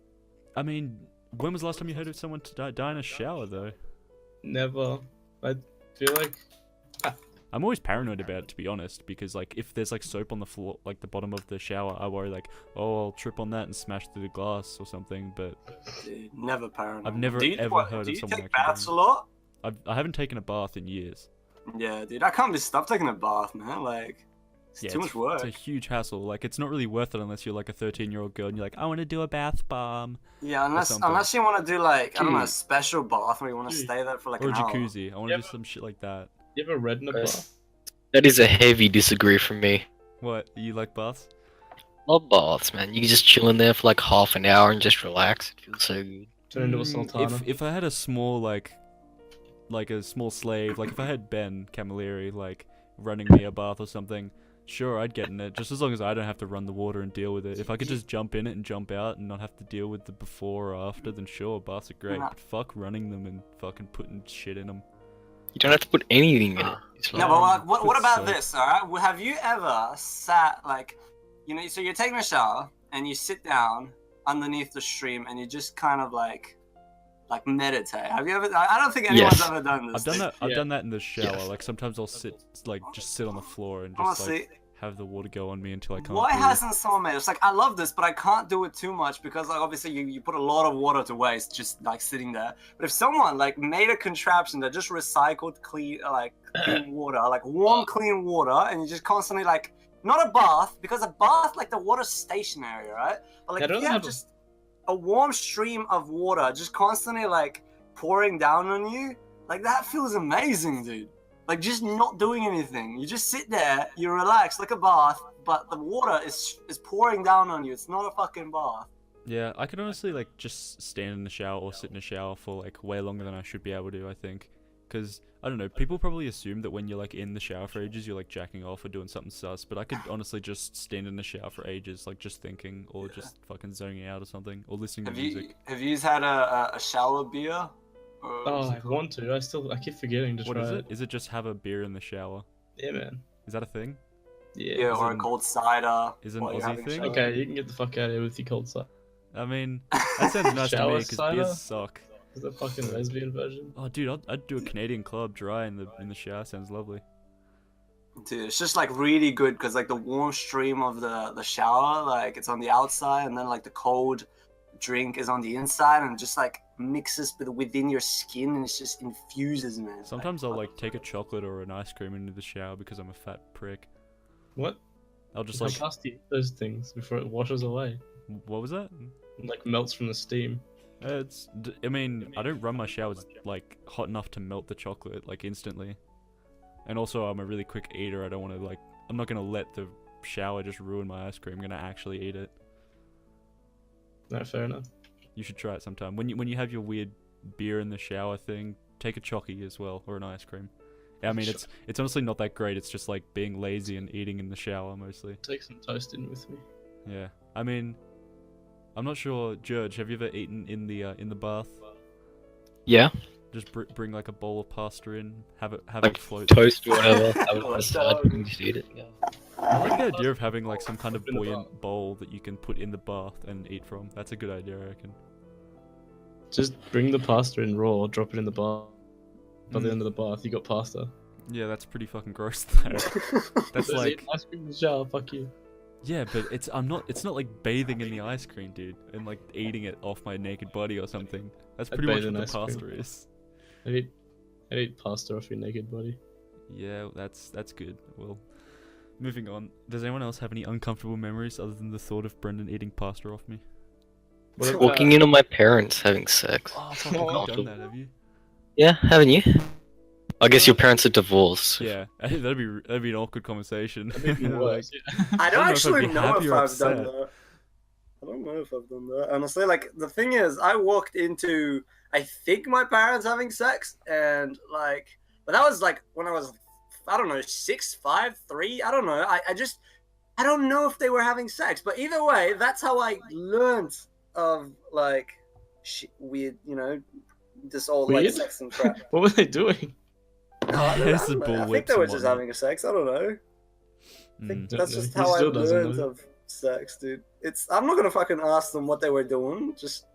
S2: I mean, when was the last time you heard of someone to die in a shower, though?
S3: Never. I feel like
S2: I'm always paranoid about it, to be honest, because like if there's like soap on the floor, like the bottom of the shower, I worry like, oh, I'll trip on that and smash through the glass or something. But
S4: Dude, never paranoid.
S2: I've never ever heard
S4: do
S2: of
S4: you
S2: someone
S4: take
S2: actually
S4: baths a
S2: doing
S4: lot?
S2: I haven't taken a bath in years.
S4: Yeah, dude, I can't be stopped taking a bath, man. Like, it's
S2: Yeah,
S4: too much work.
S2: It's a huge hassle. Like it's not really worth it unless you're like a 13-year-old girl and you're like, I want to do a bath bomb.
S4: Yeah,
S2: something.
S4: unless you want to do like I don't know, a
S5: Dude.
S4: special bath where you want to
S3: Dude.
S4: stay there for like
S2: Or a
S4: an hour.
S2: jacuzzi. I want to
S3: Yeah,
S2: do some shit like that.
S3: You ever read in a bath?
S5: That is a heavy disagree from me.
S2: What? You like baths?
S5: Love baths, man. You can just chill in there for like half an hour and just relax. It feels so good.
S3: Turn into a sultana.
S2: If I had a small like a small slave, like if I had Ben Camilleri like running me a bath or something, sure I'd get in it. Just as long as I don't have to run the water and deal with it. If I could just jump in it and jump out and not have to deal with the before or after, then sure, baths are great.
S4: Nah.
S2: But fuck running them and fucking putting shit in them.
S5: You don't have to put anything in it. It's
S4: No,
S5: like,
S4: but like, what
S2: Put
S4: about
S2: soap.
S4: this? All right, well, have you ever sat like, you know, so you're taking a shower and you sit down underneath the stream and you just kind of like meditate? Have you ever? I don't think anyone's
S5: Yes.
S4: ever done this.
S2: I've done that. I've
S3: Yeah.
S2: done that in the shower.
S5: Yes.
S2: Like sometimes I'll just sit on the floor and just
S4: Honestly,
S2: like have the water go on me until I can't
S4: why
S2: breathe.
S4: hasn't someone made it? It's like I love this, but I can't do it too much because like obviously you put a lot of water to waste just like sitting there. But if someone like made a contraption that just recycled clean water, like warm clean water, and you just constantly like not a bath because a bath like the water's stationary, right? But like
S3: That
S4: if you
S3: doesn't
S4: have
S3: have a-
S4: just a warm stream of water just constantly like pouring down on you, like that feels amazing, dude. Like just not doing anything. You just sit there, you relax like a bath, but the water is pouring down on you. It's not a fucking bath.
S2: Yeah, I could honestly like just stand in the shower or sit in the shower for like way longer than I should be able to, I think. Because, I don't know, people probably assume that when you're like in the shower for ages, you're like jacking off or doing something sus, but I could honestly just stand in the shower for ages, like just thinking or just fucking zoning out or something, or listening to music.
S4: Have you had a shower beer? Or
S3: Oh,
S4: what's it
S3: I
S4: called?
S3: want to. I keep forgetting to
S2: What
S3: try
S2: is it? Is it just have a beer in the shower?
S3: Yeah, man.
S2: Is that a thing?
S3: Yeah.
S4: Yeah, or a
S2: an-
S4: cold cider.
S2: is an
S4: while you're
S2: Aussie
S4: having a
S2: thing?
S4: shower.
S3: Okay, you can get the fuck out of here with your cold side.
S2: I mean, that sounds nice to me
S3: Shower
S2: because
S3: cider?
S2: beers suck.
S3: Is that fucking lesbian version?
S2: Oh, dude, I'd do a Canadian club dry in the shower. Sounds lovely.
S4: Dude, it's just like really good because like the warm stream of the shower, like it's on the outside, and then like the cold drink is on the inside, and just like mixes within your skin, and it just infuses, man.
S2: Sometimes I'll like take a chocolate or an ice cream into the shower because I'm a fat prick.
S3: What?
S2: I'll just
S3: How
S2: like,
S3: fast do you eat those things before it washes away?
S2: what was that?
S3: It, like melts from the steam.
S2: I mean, I don't run my showers like hot enough to melt the chocolate like instantly. And also, I'm a really quick eater. I don't want to like. I'm not gonna let the shower just ruin my ice cream. I'm gonna actually eat it.
S3: No, fair enough.
S2: You should try it sometime. When you have your weird beer in the shower thing, take a chocky as well or an ice cream. I mean, it's honestly not that great. It's just like being lazy and eating in the shower mostly.
S3: Take some toast in with me.
S2: Yeah. I mean, I'm not sure, George. Have you ever eaten in the bath?
S5: yeah,
S2: Just bring like a bowl of pasta in, have it
S5: like
S2: float.
S5: toast or whatever. Have it on the
S4: Like
S5: side.
S4: that.
S5: You can just eat it. Yeah.
S2: I like the idea of having like some kind of
S3: In the
S2: buoyant bowl that you can put in the bath and eat from. That's a good idea, I reckon.
S3: Just bring the pasta in raw, drop it in the bath. By the
S2: Mm.
S3: end of the bath, you got pasta.
S2: Yeah, that's pretty fucking gross though. That's
S3: Just
S2: like,
S3: eat ice cream in the shower. Fuck you.
S2: yeah, but it's not like bathing in the ice cream, dude, and like eating it off my naked body or something. That's
S3: I'd
S2: pretty much
S3: bathe
S2: what
S3: in
S2: the
S3: ice cream.
S2: pasta is.
S3: I eat pasta off your naked body.
S2: Yeah, that's good. Well, moving on. Does anyone else have any uncomfortable memories other than the thought of Brendan eating pasta off me?
S3: What about-
S5: Walking in on my parents having sex.
S2: Oh, fuck, have you done that? Have you?
S5: Yeah, haven't you? I guess your parents are divorced.
S2: Yeah, that'd be an awkward conversation.
S3: That'd make me
S2: Like,
S3: worse. Yeah.
S6: I
S2: I
S6: don't
S2: don't know if I'd
S6: actually
S2: be
S6: know
S2: happy
S6: if
S2: or
S6: I've done
S2: upset.
S6: that. I don't know if I've done that. Honestly, like the thing is, I walked into I think my parents having sex, and like, but that was like when I was, I don't know, 6, 5, 3. I don't know. I don't know if they were having sex, but either way, that's how I learned of like weird, this all like
S3: Weird?
S6: sex and crap.
S3: What were they doing?
S6: No, I don't
S2: It's a
S6: know. I
S2: bull
S6: think
S2: whips
S6: they were
S2: and
S6: just
S2: whatnot.
S6: having sex. I don't know. I think
S2: Mm.
S3: Don't
S6: that's
S3: know.
S6: just
S3: He
S6: how I
S3: still doesn't
S6: learned
S3: know.
S6: of sex, dude. I'm not gonna fucking ask them what they were doing. Just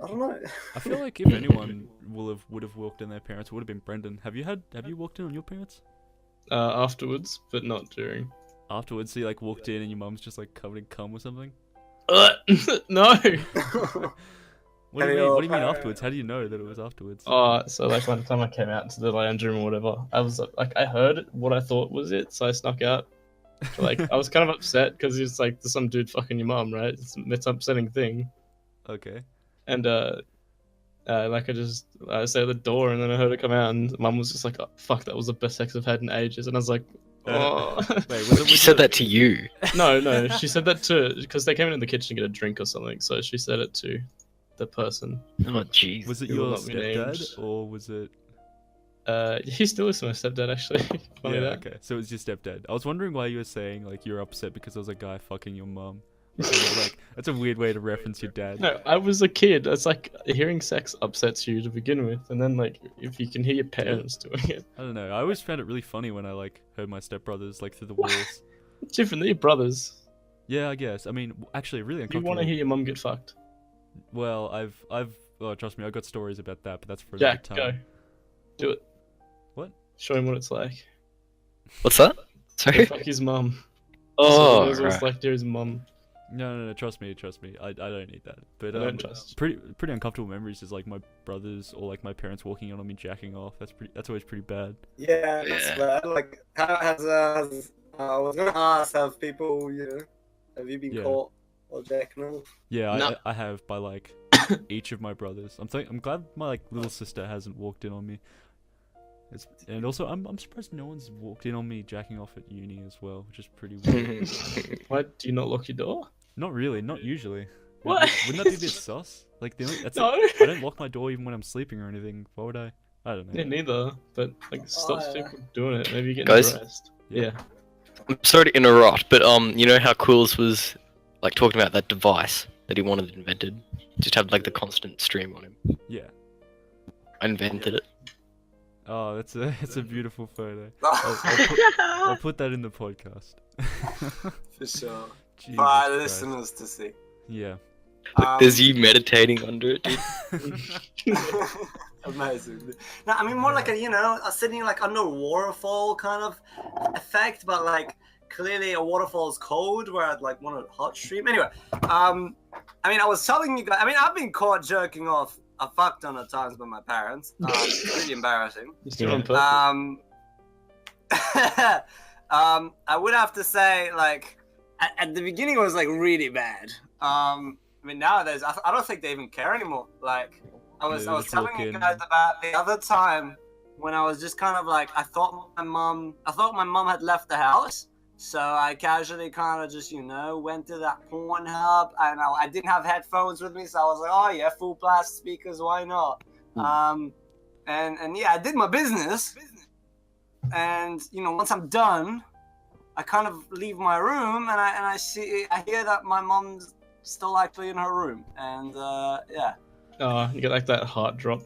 S6: I don't know.
S2: I feel like if anyone would have walked in their parents, it would have been Brendan. Have you walked in on your parents?
S3: Afterwards, but not during.
S2: Afterwards, so you like walked in and your mum's just like covered in cum or something.
S3: No.
S2: What do you mean? What do you mean afterwards? How do you know that it was afterwards?
S3: So like one time I came out into the lounge room or whatever, I was like, I heard what I thought was it, so I snuck out. But, like I was kind of upset because it's like there's some dude fucking your mum, right? It's an upsetting thing.
S2: Okay.
S3: And like I stayed at the door and then I heard it come out and mum was just like, oh, fuck, that was the best sex I've had in ages, and I was like, oh.
S2: Wait, was it
S5: She
S2: with
S5: said
S2: your-
S5: that to you.
S3: No, she said that to because they came in the kitchen to get a drink or something, so she said it to the person.
S5: Oh jeez.
S2: Was it
S3: Who will
S2: your
S3: not be named.
S2: stepdad or was it?
S3: He still is my stepdad actually. Funny
S2: Yeah.
S3: that.
S2: Okay. So it was your stepdad. I was wondering why you were saying like you're upset because there was a guy fucking your mum. Like that's a weird way to reference your dad.
S3: No, I was a kid. It's like hearing sex upsets you to begin with, and then like if you can hear your parents doing it,
S2: I don't know. I always found it really funny when I like heard my stepbrothers like through the walls.
S3: it's different. They're your brothers.
S2: Yeah, I guess. I mean, actually, really
S3: You
S2: uncomfortable.
S3: want to hear your mum get fucked?
S2: Well, oh, trust me, I've got stories about that, but that's for another
S3: Jack,
S2: time.
S3: go. Do it.
S2: What?
S3: Show him what it's like.
S5: What's that?
S3: Go
S5: Sorry.
S3: fuck his mum.
S5: Oh,
S3: so it was
S5: right.
S3: like to his mum.
S2: No, trust me. I don't need that. But
S3: I don't trust.
S2: pretty uncomfortable memories is like my brothers or like my parents walking in on me jacking off. That's always pretty bad.
S6: Yeah, that's
S5: Yeah.
S6: bad. Like, how has I was gonna ask, have people, have you been
S2: Yeah.
S6: caught or jacking off?
S2: Yeah,
S3: No.
S2: I have by like each of my brothers. I'm glad my like little sister hasn't walked in on me. And also I'm surprised no one's walked in on me jacking off at uni as well, which is pretty weird.
S3: Why do you not lock your door?
S2: Not really, not usually.
S3: What?
S2: Wouldn't that be a bit sus? Like that's
S3: No.
S2: it. I don't lock my door even when I'm sleeping or anything. Why would I? I don't know.
S3: Yeah, neither. But like stops
S6: yeah.
S3: people doing it. Maybe getting
S5: Guys?
S3: harassed.
S2: Yeah.
S3: Yeah.
S5: I'm sorry to interrupt, but you know how Quills was like talking about that device that he wanted invented? Just have like the constant stream on him.
S2: Yeah.
S5: I invented it.
S2: Oh, it's a beautiful photo.
S6: For
S2: I'll put that in the podcast.
S6: sure.
S2: Jesus
S6: For our
S2: Christ.
S6: listeners to see.
S2: Yeah.
S5: Look, there's you meditating under it, dude.
S6: Amazing. No, I mean more like a sitting like under a waterfall kind of effect, but like clearly a waterfall's cold where I'd like want a hot stream. Anyway, I mean I was telling you guys, I mean I've been caught jerking off a fuck ton of times by my parents. It's really embarrassing.
S3: You still on purpose.
S6: I would have to say like at the beginning it was like really bad. I mean nowadays I don't think they even care anymore. Like I was
S2: Yeah, they just
S6: telling
S2: walk
S6: you
S2: in.
S6: guys about the other time when I was just kind of like I thought my mom had left the house, so I casually kind of just went to that Pornhub, and I didn't have headphones with me, so I was like, oh yeah, full blast speakers, why not? And yeah, I did my business, and once I'm done, I kind of leave my room, and I hear that my mom's still actually in her room, and yeah.
S3: Oh, you get like that heart drop.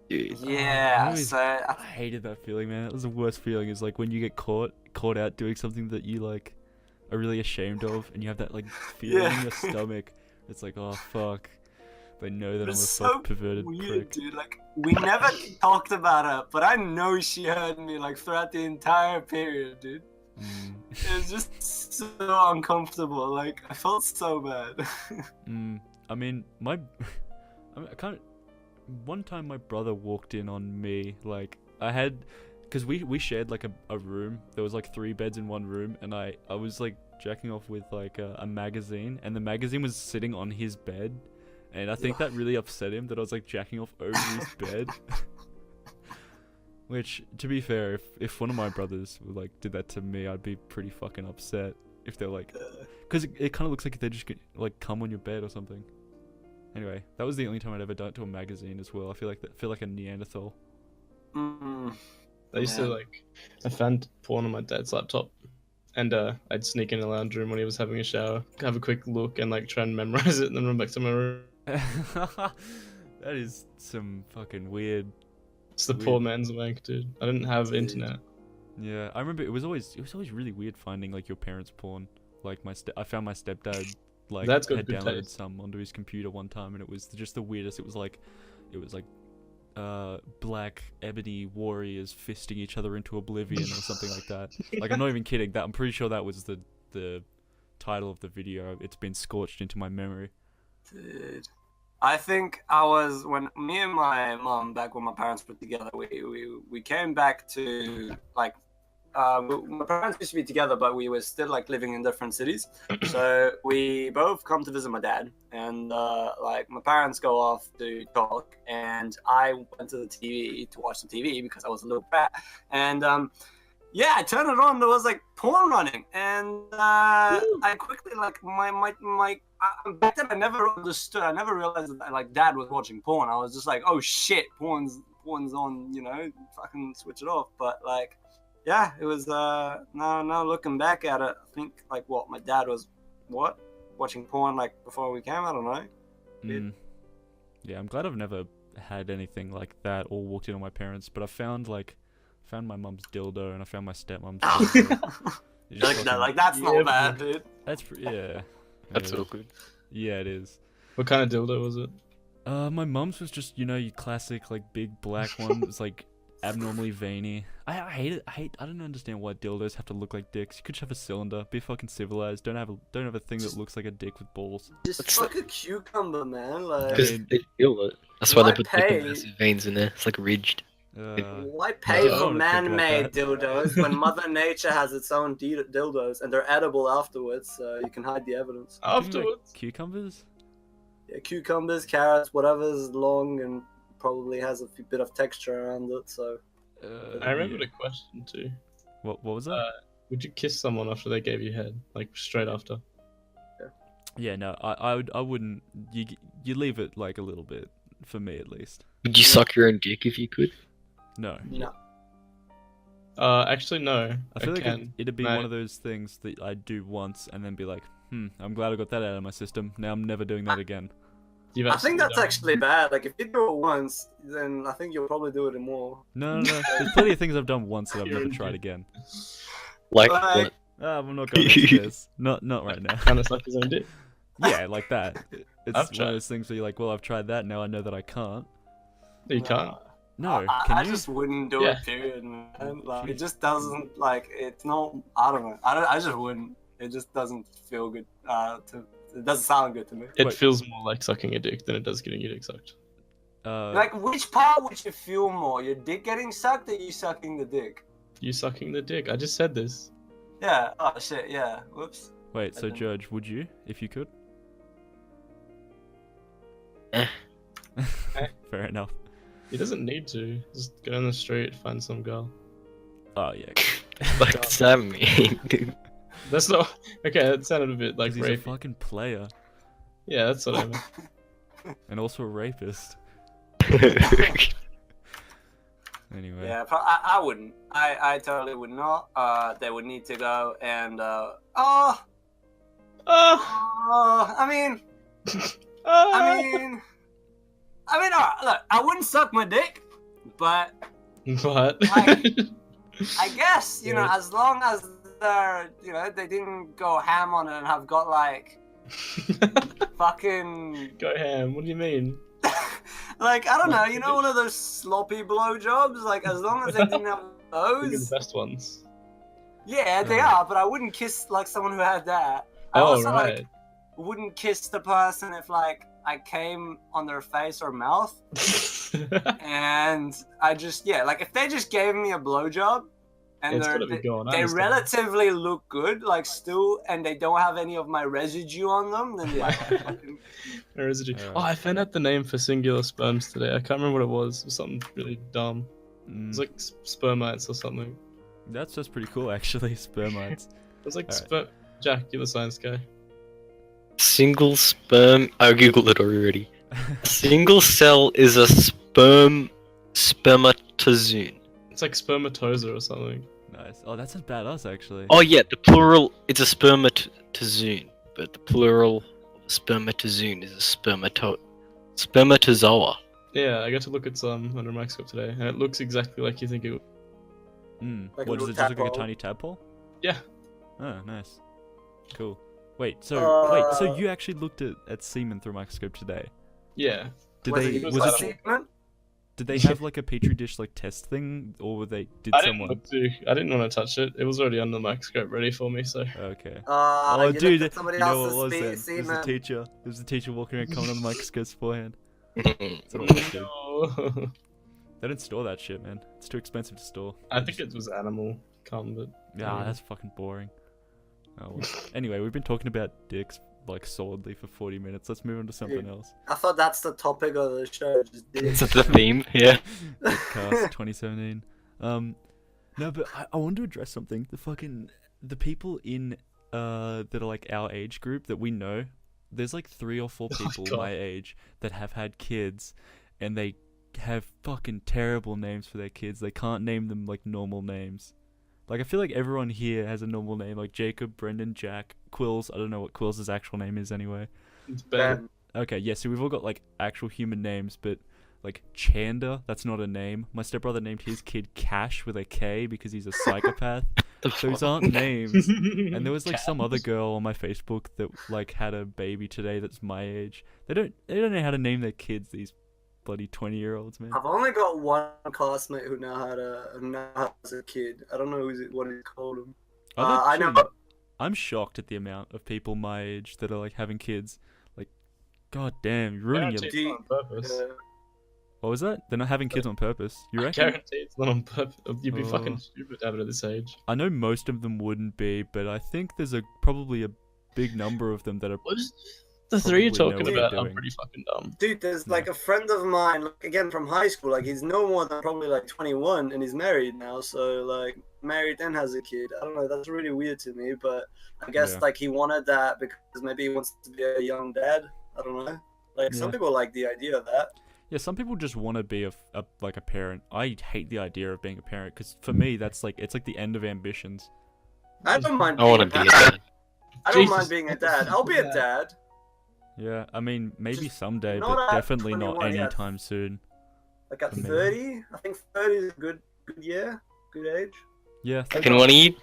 S5: Dude.
S6: Yeah,
S2: always-
S6: so
S2: I hated that feeling, man. It was the worst feeling. Is like when you get caught out doing something that you like are really ashamed of, and you have that like feeling in
S6: Yeah.
S2: your stomach. It's like, oh fuck, they know that
S6: It's
S2: I'm a
S6: so
S2: fuck perverted
S6: weird,
S2: prick.
S6: dude. Like we never talked about it, but I know she heard me like throughout the entire period, dude.
S2: Mm.
S6: It was just so uncomfortable. Like I felt so bad.
S2: I mean, I can't. One time, my brother walked in on me. Like I had, because we shared like a room. There was like 3 beds in one room, and I was like jacking off with like a magazine, and the magazine was sitting on his bed, and I think that really upset him that I was like jacking off over his bed. Which, to be fair, if one of my brothers like did that to me, I'd be pretty fucking upset. If they're like, because it kind of looks like they just like come on your bed or something. Anyway, that was the only time I'd ever done it to a magazine as well. I feel like a Neanderthal.
S6: Mm.
S3: I used to
S6: Man.
S3: like, I found porn on my dad's laptop, and I'd sneak in the lounge room when he was having a shower, have a quick look, and like try and memorize it, and then run back to my room.
S2: That is some fucking weird.
S3: It's the
S2: Weird.
S3: poor man's wank, dude. I didn't have
S6: Dude.
S3: internet.
S2: Yeah, I remember it was always really weird finding like your parents' porn. Like I found my stepdad like
S3: Dad's got
S2: had
S3: good
S2: downloaded
S3: taste.
S2: some onto his computer one time, and it was just the weirdest. It was like black ebony warriors fisting each other into oblivion or something like that. Like, I'm not even kidding. That I'm pretty sure that was the title of the video. It's been scorched into my memory.
S4: Dude. I think I was when me and my mom, back when my parents were together, we came back to like my parents used to be together, but we were still like living in different cities. So we both come to visit my dad, and like my parents go off to talk, and I went to the TV to watch the TV because I was a little brat, and yeah, I turned it on. There was like porn running, and I quickly like back then I never understood. I never realized that like dad was watching porn. I was just like, oh shit, porn's on. You know, fucking switch it off. But like, yeah, it was. Now looking back at it, I think like what my dad was watching porn like before we came. I don't know.
S2: Yeah, I'm glad I've never had anything like that or walked in on my parents. But I found my mum's dildo and I found my stepmom's dildo.
S4: Like that's not bad, dude.
S2: That's yeah.
S5: That's all good.
S2: Yeah, it is.
S3: What kind of dildo was it?
S2: My mum's was just, you know, your classic like big black one. It's like abnormally veiny. I hate it. I don't understand why dildos have to look like dicks. You could just have a cylinder. Be fucking civilized. Don't have a thing that looks like a dick with balls.
S6: Just fuck a cucumber, man. Like,
S5: Because they feel it. That's why they
S6: Why
S5: put like, the
S6: pay?
S5: massive veins in there. It's like ridged.
S6: why
S2: I
S6: pay
S2: don't
S6: for
S2: wanna think about
S6: man-made
S2: that.
S6: dildos when Mother Nature has its own dildos and they're edible afterwards, so you can hide the evidence.
S2: Give me, like,
S3: Afterwards.
S2: cucumbers?
S6: Yeah, cucumbers, carrots, whatever's long and probably has a bit of texture around it. So
S3: I remembered
S2: yeah.
S3: a question too.
S2: What was that?
S3: Would you kiss someone after they gave you head, like straight after?
S2: Yeah, no, I wouldn't. You leave it like a little bit, for me at least.
S5: Would you suck your own dick if you could?
S2: No.
S6: no.
S3: Actually no.
S2: I feel like
S3: can.
S2: it'd be
S3: No.
S2: one of those things that I'd do once and then be like, I'm glad I got that out of my system. Now I'm never doing that again.
S3: You've
S6: I think
S3: absolutely
S6: that's
S3: done.
S6: actually bad. Like if you do it once, then I think you'll probably do it more.
S2: No. There's plenty of things I've done once that I've
S3: You're
S2: never
S3: in
S2: tried
S3: good.
S2: again.
S5: Like
S6: Like-
S5: what?
S2: I'm not going into this. Not right now.
S3: Kind of suck his own dick.
S2: Yeah, like that. It's
S3: I've
S2: one
S3: tried.
S2: of those things where you're like, well, I've tried that. Now I know that I can't.
S3: You can't.
S2: No,
S4: I
S2: can you?
S4: just wouldn't do
S3: Yeah.
S4: it, period, man. Like, it just doesn't, like, it's not, I don't know. I just wouldn't. It just doesn't feel good. It doesn't sound good to me.
S3: It
S2: Wait.
S3: feels more like sucking a dick than it does getting your dick sucked.
S4: Like, which part would you feel more? Your dick getting sucked or you sucking the dick?
S3: You sucking the dick. I just said this.
S4: Yeah. Oh, shit, yeah. Whoops.
S2: Wait, so
S4: don't-
S2: Judge, would you, if you could?
S5: Eh.
S2: Fair enough.
S3: He doesn't need to. Just go down the street, find some girl.
S2: Oh yeah.
S5: What does that mean?
S3: That's not okay. That sounded a bit like
S2: 'Cause he's a
S3: rape.
S2: fucking player
S3: Yeah, that's what I meant.
S2: and also a rapist. Anyway.
S4: Yeah, I wouldn't. I totally would not. They would need to go and, I mean, alright, look, I wouldn't suck my dick, but
S3: What?
S4: Like- I guess, you know,
S3: Yeah.
S4: as long as they're, you know, they didn't go ham on it and have got, like, fucking,
S3: Go ham. What do you mean?
S4: like, I don't know, you know, one of those sloppy blowjobs? Like, as long as they didn't have
S3: Think of
S4: those,
S3: the best ones.
S4: yeah, they
S2: Right.
S4: are, but I wouldn't kiss, like, someone who had that. I
S3: Oh
S4: also,
S3: right.
S4: like, wouldn't kiss the person if, like, I came on their face or mouth. And I just, yeah, like if they just gave me a blowjob and
S3: It's
S4: they're,
S3: gotta be gone. I
S4: they
S3: understand.
S4: relatively look good, like still, and they don't have any of my residue on them, then yeah. fucking-
S3: Where is it?
S2: Alright.
S3: Oh, I found out the name for singular sperms today. I can't remember what it was. It was something really dumb. It was like spermites or something.
S2: That's pretty cool actually. Spermites.
S3: It was like
S2: Alright.
S3: Jack, you're the science guy.
S5: Single sperm. I googled it already. A single cell is a spermatozoon.
S3: It's like spermatoza or something.
S2: Nice. Oh, that sounds badass actually.
S5: Oh yeah, the plural it's a spermatozoon, but the plural of a spermatozoon is a spermatozoa.
S3: Yeah, I got to look at some under a microscope today, and it looks exactly like you think it would.
S6: Like a
S2: What does
S6: little
S2: it just look like a
S6: tadpole.
S2: tiny tadpole?
S3: Yeah.
S2: Oh, nice. Cool. Wait, so
S6: Uh,
S2: you actually looked at semen through a microscope today?
S3: Yeah.
S2: Did
S6: Was
S2: they
S6: it
S3: was
S2: was
S3: that
S2: it
S6: semen?
S2: Did they have like a petri dish like test thing, or were they? Did
S3: I didn't
S2: someone?
S3: want to. I didn't want to touch it. It was already under the microscope, ready for me. So
S2: Okay.
S6: Oh,
S2: Oh, dude,
S6: somebody
S2: you know what
S6: else's
S2: was then? It was the
S6: semen.
S2: teacher. It was the teacher walking around, coming on the microscopes beforehand.
S5: Mm.
S2: That's what I would do.
S3: no.
S2: They don't store that shit, man. It's too expensive to store.
S3: I think it was animal cum, but
S2: Yeah, that's fucking boring. Oh, well. Anyway, we've been talking about dicks like solidly for 40 minutes. Let's move on to something else.
S6: I thought that's the topic of the show. Just
S5: Is that the theme? Yeah.
S2: Dickcast 2017. No, but I want to address something. The people in that are like our age group that we know. There's like 3 or 4 people
S3: God.
S2: my age that have had kids, and they have fucking terrible names for their kids. They can't name them like normal names. Like, I feel like everyone here has a normal name, like Jacob, Brendan, Jack, Quills. I don't know what Quills' actual name is anyway.
S3: it's better.
S6: Ben.
S2: Okay, yeah, so we've all got like actual human names, but like Chanda, that's not a name. My stepbrother named his kid Cash with a K because he's a psychopath. Those aren't names. And there was like some other girl on my Facebook that like had a baby today that's my age. They don't know how to name their kids, these bloody 20-year-olds, man.
S6: I've only got one classmate who has a kid. I don't know what he called him. I know.
S2: I'm shocked at the amount of people my age that are like having kids. Like, god damn, you're ruining your.
S3: Guarantee it's not on purpose.
S2: What was that? They're not having kids on purpose. You
S3: I
S2: reckon?
S3: guarantee it's not on purpose. You'd be
S2: Oh.
S3: fucking stupid to have it at this age.
S2: I know most of them wouldn't be, but I think there's probably a big number of them that are.
S3: What is the 3 you're
S2: Probably know
S3: talking
S2: what
S3: about?
S2: you're
S3: I'm
S2: doing.
S3: pretty fucking dumb.
S6: Dude, there's like a friend of mine, like, again from high school. Like he's no more than probably like 21, and he's married now. So like married and has a kid. I don't know. That's really weird to me, but I guess
S2: Yeah.
S6: like he wanted that because maybe he wants to be a young dad. I don't know. Like some
S2: Yeah.
S6: people like the idea of that.
S2: Yeah, some people just want to be like a parent. I hate the idea of being a parent because for me that's like it's like the end of ambitions.
S6: I don't mind.
S5: I want to be a
S6: dad.
S5: dad.
S6: I don't
S3: Jesus.
S6: mind being a dad. I'll be a dad.
S2: Yeah, I mean maybe
S6: Just
S2: someday,
S6: not
S2: but
S6: at
S2: definitely not
S6: 21 yet.
S2: anytime soon.
S6: Like at
S2: For me.
S6: 30, I think 30 is a good year, good age.
S2: Yeah,
S5: Can one of you?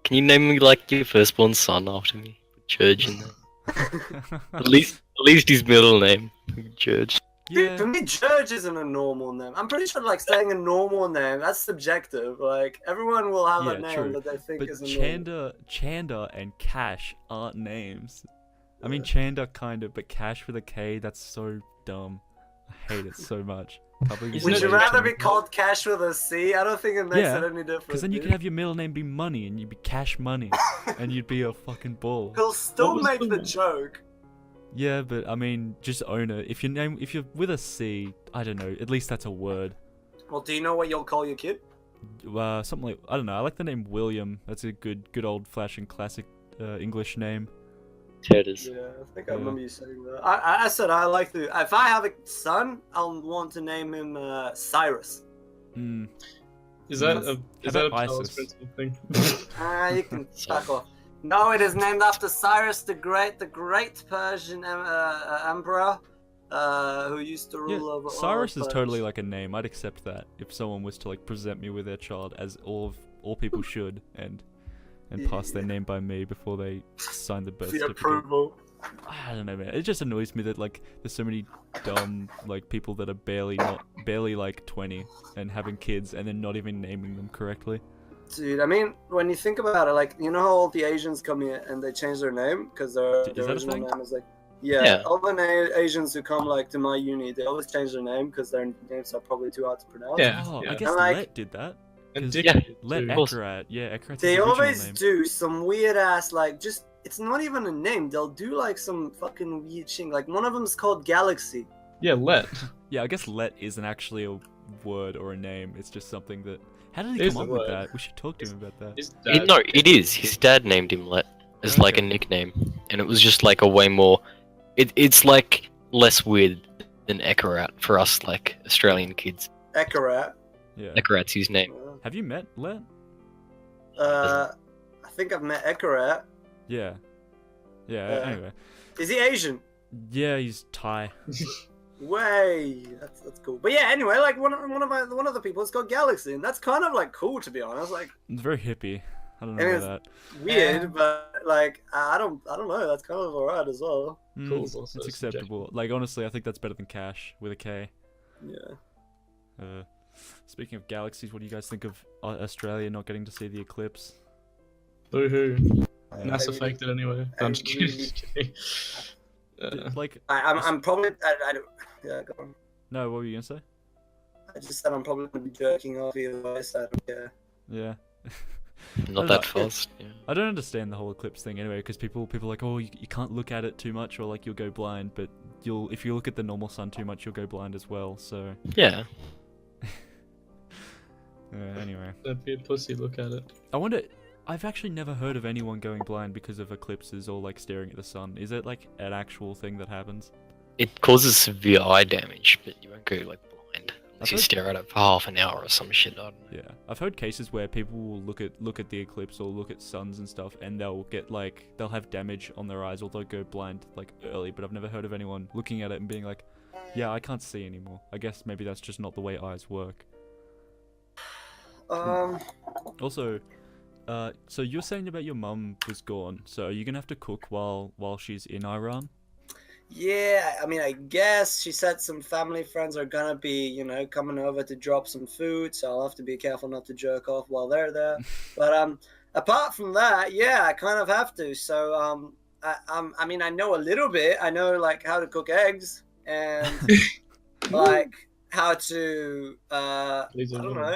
S5: Can you name me like your firstborn son after me? George in there. At least his middle name, George.
S6: Dude, for
S2: yeah.
S6: me, George isn't a normal name. I'm pretty sure, like, saying a normal name, that's subjective. Like, everyone will have a
S2: Yeah,
S6: name
S2: true.
S6: that they think
S2: But
S6: is a normal.
S2: Chanda and Cash aren't names. I mean Chanda kind of, but Cash with a K, that's so dumb. I hate it so much. Can't believe
S3: Isn't
S6: Would
S3: it
S6: you
S3: like
S6: rather be
S3: Chanda?
S6: called Cash with a C? I don't think it makes
S2: Yeah,
S6: it any different.
S2: Because then you
S6: dude.
S2: could have your middle name be Money, and you'd be Cash Money, and you'd be a fucking baller.
S6: He'll still
S3: was
S6: make
S3: the-
S6: the joke.
S2: Yeah, but I mean, just own it. If you're with a C, I don't know. At least that's a word.
S6: Well, do you know what you'll call your kid?
S2: Something like I don't know. I like the name William. That's a good old-fashioned classic English name.
S5: Cheddars.
S6: Yeah, I think I
S2: Yeah.
S6: remember you saying that. I said I like to. If I have a son, I'll want to name him Cyrus.
S2: Hmm.
S3: Is that
S6: How
S3: a
S2: about
S3: Charles
S2: ISIS?
S3: principle thing?
S6: You can fuck off. No, it is named after Cyrus the Great Persian emperor, who used to
S2: Yeah,
S6: rule over. all
S2: Cyrus is
S6: Persia.
S2: totally like a name. I'd accept that if someone was to like present me with their child, as all people should, and pass their name by me before they sign the birth
S6: The
S2: certificate.
S6: approval.
S2: I don't know, man. It just annoys me that like there's so many dumb like people that are barely like 20 and having kids and then not even naming them correctly.
S6: Dude, I mean, when you think about it, like, you know how all the Asians come here and they change their name because their
S2: Is that a
S6: original
S2: thing?
S6: name is like,
S5: Yeah.
S6: all the Asians who come like to my uni, they always change their name because their names are probably too hard to pronounce.
S3: Yeah.
S2: Oh, I
S3: yeah.
S2: guess
S6: And, like-
S2: Let did that.
S3: And
S2: 'Cause
S3: Dick
S5: Yeah.
S3: did
S2: Let
S3: too.
S5: Of course.
S2: Ekrat, yeah, Ekrat's
S6: They
S2: his original
S6: always
S2: name.
S6: do some weird ass, like, just, it's not even a name. They'll do like some fucking weird thing. Like, one of them's called Galaxy.
S3: Yeah, let.
S2: Yeah, I guess Let isn't actually a word or a name. It's just something that. How did
S3: It
S2: he
S3: is
S2: come
S3: a
S2: up with
S3: word.
S2: that? We should talk to him about that.
S3: His
S5: It,
S3: dad.
S5: no, it is. His dad named him Let as like a
S2: Okay.
S5: nickname, and it was just like a way more. It's like less weird than Ekarat for us, like Australian kids.
S6: Ekarat.
S2: Yeah.
S5: Ekarat's his name.
S2: Have you met Let?
S6: I think I've met Ekarat.
S2: Yeah. Yeah.
S6: Uh,
S2: Anyway.
S6: Is he Asian?
S2: Yeah, he's Thai.
S6: Way, that's cool. But yeah, anyway, like one of the people, it's called Galaxy, and that's kind of like cool, to be honest. Like
S2: It's very hippie. I don't know
S6: And
S2: about that.
S6: weird, but like I don't know. That's kind of alright as well.
S2: Mm,
S3: Cool's also
S2: it's acceptable. Like honestly, I think that's better than Cash with a K.
S6: Yeah.
S2: Speaking of galaxies, what do you guys think of Australia not getting to see the eclipse?
S3: Boo-hoo.
S6: I
S3: NASA
S6: really-
S3: faked it anyway.
S6: I
S3: I'm just kidding.
S6: really-
S3: Just kidding.
S2: Like,
S6: I'm probably. I don't. Yeah, go on.
S2: no, what were you gonna say?
S6: I just said I'm probably gonna be jerking off either way, so I don't care.
S2: Yeah.
S5: Not
S2: I
S5: that
S2: don't know.
S5: fast. Yeah.
S2: I don't understand the whole eclipse thing anyway, because people are like, oh, you can't look at it too much, or like you'll go blind. But if you look at the normal sun too much, you'll go blind as well. So
S5: Yeah.
S2: anyway,
S3: Don't be a pussy. Look at it.
S2: I wonder. I've actually never heard of anyone going blind because of eclipses or like staring at the sun. Is it like an actual thing that happens?
S5: It causes severe eye damage, but you won't go like blind unless you
S2: heard-
S5: stare at it for half an hour or some shit. I don't know.
S2: Yeah, I've heard cases where people will look at the eclipse or look at suns and stuff, and they'll have damage on their eyes or they'll go blind like early. But I've never heard of anyone looking at it and being like, yeah, I can't see anymore. I guess maybe that's just not the way eyes work. Also, so you're saying about your mum was gone. So are you gonna have to cook while she's in Iran?
S6: Yeah, I mean, I guess she said some family friends are gonna be, coming over to drop some food, so I'll have to be careful not to jerk off while they're there. But apart from that, yeah, I kind of have to. So I mean, I know a little bit. I know like how to cook eggs and like how to I don't know.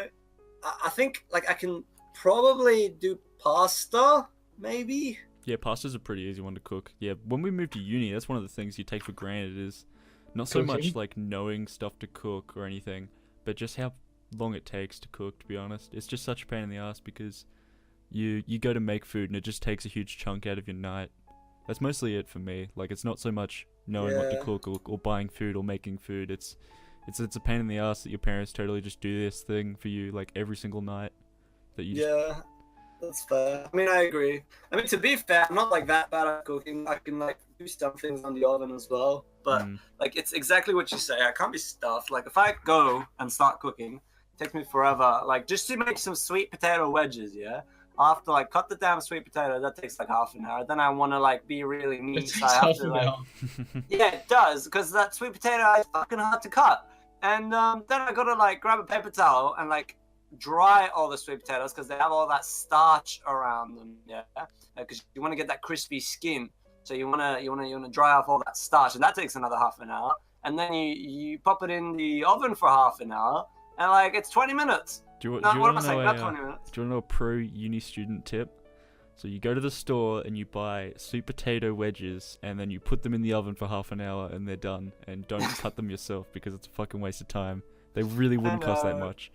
S6: I think like I can probably do pasta, maybe.
S2: Yeah, pasta's a pretty easy one to cook. Yeah, when we moved to uni, that's one of the things you take for granted is not so much
S3: Cooking?
S2: like knowing stuff to cook or anything, but just how long it takes to cook, to be honest. It's just such a pain in the ass because you go to make food and it just takes a huge chunk out of your night. That's mostly it for me. Like, it's not so much knowing what to
S6: Yeah.
S2: cook or buying food or making food. It's a pain in the ass that your parents totally just do this thing for you like every single night. That you just,
S6: Yeah, that's fair. I mean, I agree. I mean, to be fair, I'm not like that bad at cooking. I can like do some things on the oven as well. But like, it's exactly what you say. I can't be stuffed. Like, if I go and start cooking, it takes me forever. Like, just to make some sweet potato wedges, yeah. I have to like cut the damn sweet potato. That takes like half an hour. Then I want to like be really
S3: It
S6: neat.
S3: takes
S6: So I have
S3: half
S6: to
S3: an
S6: like,
S3: hour.
S6: yeah, it does, because that sweet potato is fucking hard to cut. And then I gotta like grab a paper towel and like dry all the sweet potatoes because they have all that starch around them. Yeah, because you want to get that crispy skin. So you wanna dry off all that starch, and that takes another half an hour. And then you pop it in the oven for half an hour, and like it's 20 minutes.
S2: do you
S6: No, what am I
S2: want to
S6: saying?
S2: know
S6: Not 20 minutes.
S2: do you want to know a pro uni student tip? So you go to the store and you buy sweet potato wedges and then you put them in the oven for half an hour and they're done. And don't cut them yourself because it's a fucking waste of time. They really wouldn't cost that
S6: know.
S2: much.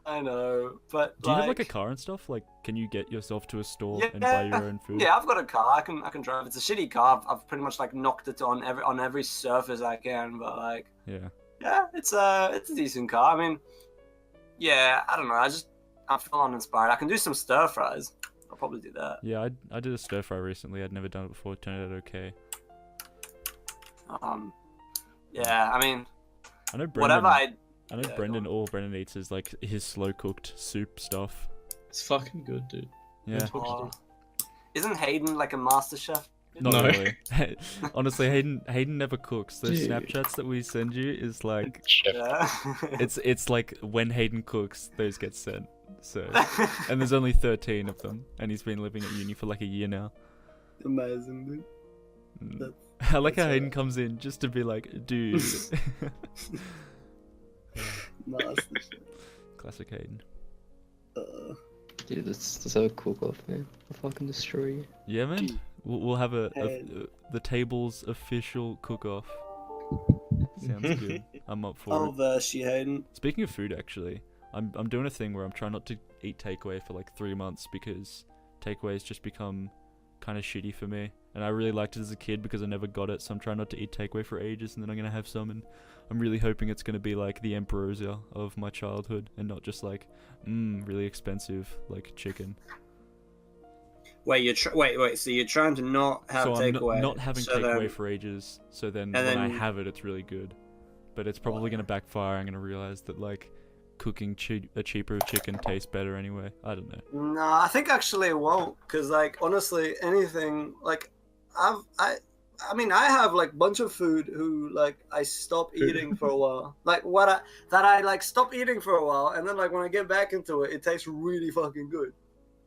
S6: I know, but
S2: Do you have like a car and stuff? Like, can you get yourself to a store and
S6: Yeah,
S2: buy your own food?
S6: Yeah, I've got a car. I can drive. It's a shitty car. I've pretty much like knocked it on every surface I can. But like,
S2: Yeah.
S6: yeah, it's a decent car. I mean, yeah, I don't know. I'm full on inspired. I can do some stir fries. I'll probably do that.
S2: Yeah, I did a stir fry recently. I'd never done it before. It turned out okay.
S6: Yeah, I mean,
S2: I know Brendan.
S6: whatever I.
S2: I know
S6: yeah,
S2: Brendan. All Brendan eats is like his slow cooked soup stuff.
S3: It's fucking good, dude.
S2: Yeah.
S6: Oh, isn't Hayden like a master chef?
S2: Not
S3: No.
S2: really. Honestly, Hayden never cooks. Those
S3: Dude.
S2: Snapchats that we send you is like
S5: Chef.
S6: Yeah.
S2: it's like when Hayden cooks, those get sent. So and there's only 13 of them, and he's been living at uni for like a year now.
S6: Amazing, dude.
S2: Mm. I like how
S6: that's
S2: Hayden comes in just to be like, dude.
S6: Master chef.
S2: Classic Hayden.
S7: Dude, that's so cool off, man. I'll fucking destroy you.
S2: Yeah, man. We'll have
S6: Hey.
S2: the table's official cook-off. Sounds good. I'm up for
S6: I'll
S2: it.
S6: verse you, Hayden.
S2: Speaking of food, actually, I'm doing a thing where I'm trying not to eat takeaway for like 3 months because takeaways just become kind of shitty for me. And I really liked it as a kid because I never got it, so I'm trying not to eat takeaway for ages, and then I'm gonna have some, and I'm really hoping it's gonna be like the Ambrosia of my childhood, and not just like, really expensive like chicken.
S6: Wait, wait. So you're trying to not have
S2: So I'm
S6: takeaway?
S2: not having
S6: so
S2: takeaway
S6: then-
S2: for ages, so then
S6: and
S2: when I
S6: then-
S2: have it, it's really good. But it's probably gonna backfire. I'm gonna realize that like cooking a cheaper chicken tastes better anyway. I don't know.
S6: No, I think actually it won't, because like honestly, anything like I I mean, I have like bunch of food who like I stop eating for a while. Like I like stop eating for a while, and then like when I get back into it, it tastes really fucking good.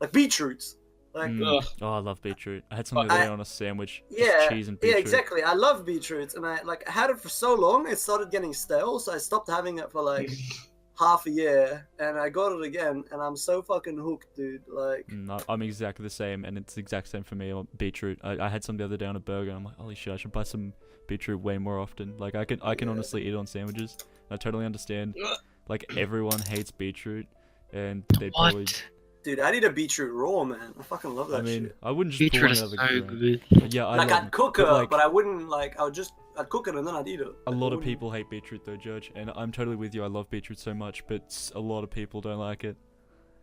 S6: Like beetroots. Like
S2: Mm.
S3: Ugh.
S2: Oh, I love beetroot. I had some the other day on a sandwich. Just
S6: yeah,
S2: cheese and
S6: yeah,
S2: beetroot.
S6: exactly. I love beetroots, and I like had it for so long, it started getting stale, so I stopped having it for like half a year, and I got it again, and I'm so fucking hooked, dude. Like,
S2: I'm exactly the same, and it's the exact same for me on beetroot. I had some the other day on a burger, and I'm like, holy shit, I should buy some beetroot way more often. Like, I can honestly eat it on sandwiches. I totally understand. Like, everyone hates beetroot, and they probably.
S5: What?
S6: dude, I'd eat a beetroot raw, man. I fucking love that
S2: I mean,
S6: shit.
S2: I wouldn't just pull
S5: Beetroot
S2: one
S5: is
S2: out of the
S5: so
S2: ground.
S5: good.
S2: But yeah, I
S6: Like
S2: love
S6: I'd
S2: it.
S6: cook it,
S2: But,
S6: but I wouldn't like. I'd cook it and then I'd eat it.
S2: a
S6: Like, I
S2: lot of
S6: wouldn't-
S2: people hate beetroot though, Judge, and I'm totally with you. I love beetroot so much, but a lot of people don't like it.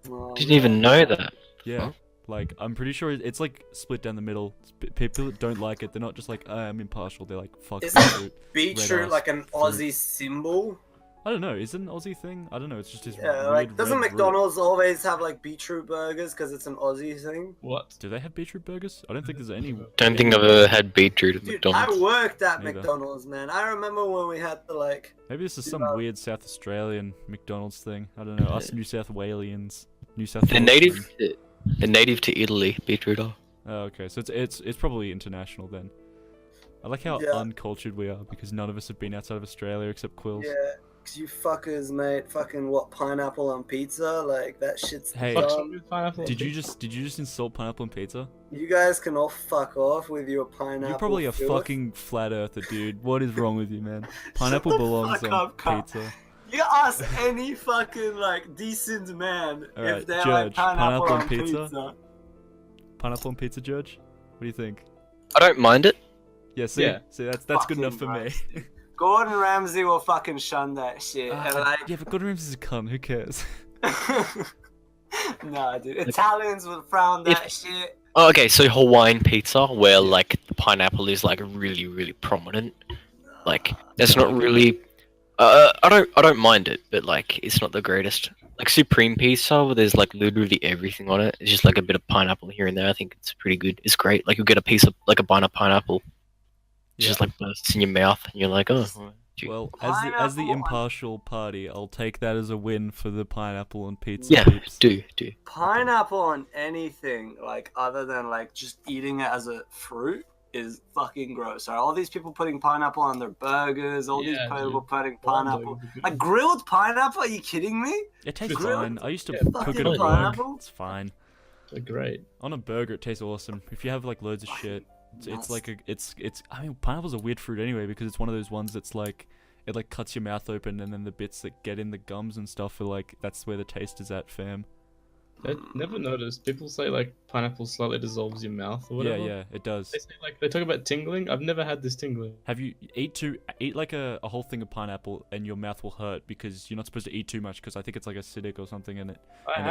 S6: Oh,
S5: Didn't even know that.
S2: Yeah,
S5: Huh?
S2: like I'm pretty sure it's like split down the middle. People that don't like it, they're not just like I'm impartial. They're like fuck
S6: Is
S2: beetroot.
S6: beetroot
S2: ass
S6: like an
S2: fruit.
S6: Aussie symbol?
S2: I don't know. Is it an Aussie thing? I don't know. It's just this
S6: Yeah,
S2: weird
S6: like doesn't
S2: red root.
S6: McDonald's always have like beetroot burgers because it's an Aussie thing?
S3: What?
S2: Do they have beetroot burgers? I don't think there's any.
S5: Don't think I've ever had beetroot at
S6: Dude,
S5: McDonald's.
S6: I worked at
S2: Neither.
S6: McDonald's, man. I remember when we had to like.
S2: Maybe this is
S6: Yeah.
S2: some weird South Australian McDonald's thing. I don't know. Us New South Walians, New South.
S5: They're native. They're native to Italy. Beetroot are.
S2: Oh, okay, so it's probably international then. I like how
S6: Yeah.
S2: uncultured we are because none of us have been outside of Australia except Quills.
S6: Yeah, cause you fuckers, mate, fucking what, pineapple on pizza? Like that shit's
S2: Hey,
S3: Fuck's
S6: dumb.
S3: up with pineapple?
S2: Did you just insult pineapple on pizza?
S6: You guys can all fuck off with your pineapple.
S2: You're probably a
S6: filth.
S2: fucking flat earther, dude. What is wrong with you, man? Pineapple
S6: the
S2: belongs
S6: fuck
S2: on
S6: up, cunt.
S2: pizza.
S6: You ask any fucking like decent man
S2: Alright,
S6: if they're like
S2: Judge,
S6: pineapple,
S2: pineapple
S6: on
S2: on pizza?
S6: pizza.
S2: Pineapple on pizza, Judge? What do you think?
S5: I don't mind it.
S2: Yeah, see,
S3: Yeah.
S2: see, that's good enough
S6: Fucking
S2: for me.
S6: right. Gordon Ramsay will fucking shun that shit. and like,
S2: yeah, but Gordon Ramsay's a cunt. Who cares?
S6: nah, dude, Italians would frown that shit.
S5: Oh, okay, so Hawaiian pizza, where like the pineapple is like really, really prominent. Like that's not really. I don't mind it, but like it's not the greatest. Like Supreme pizza, where there's like literally everything on it. It's just like a bit of pineapple here and there. I think it's pretty good. It's great. Like you get a piece of like a bite of pineapple. It
S2: Yeah.
S5: just like bursts in your mouth, and you're like, oh. gee.
S2: Well, as the
S6: Pineapple on-
S2: impartial party, I'll take that as a win for the pineapple on pizza.
S5: Yeah,
S2: peeps.
S5: do.
S6: Pineapple on anything, like other than like just eating it as a fruit, is fucking gross. Are all these people putting pineapple on their burgers? All these
S3: Yeah,
S6: people
S3: dude.
S6: putting
S3: Blonde
S6: pineapple,
S3: burgers are good.
S6: like grilled pineapple? Are you kidding me?
S2: It tastes
S6: Grilled
S2: fine. I used to
S3: Yeah,
S2: cook
S6: fucking
S2: it at work.
S6: pineapple?
S2: It's fine.
S3: They're great.
S2: On a burger, it tastes awesome. If you have like loads of shit, it's like a, it's. I mean, pineapple's a weird fruit anyway because it's one of those ones that's like, it like cuts your mouth open and then the bits that get in the gums and stuff are like, that's where the taste is at, fam.
S3: I never noticed. People say like pineapple slightly dissolves your mouth or whatever.
S2: Yeah, it does.
S3: They say like they talk about tingling. I've never had this tingling.
S2: Have you eat like a whole thing of pineapple and your mouth will hurt because you're not supposed to eat too much because I think it's like acidic or something in it.
S3: I
S2: And it-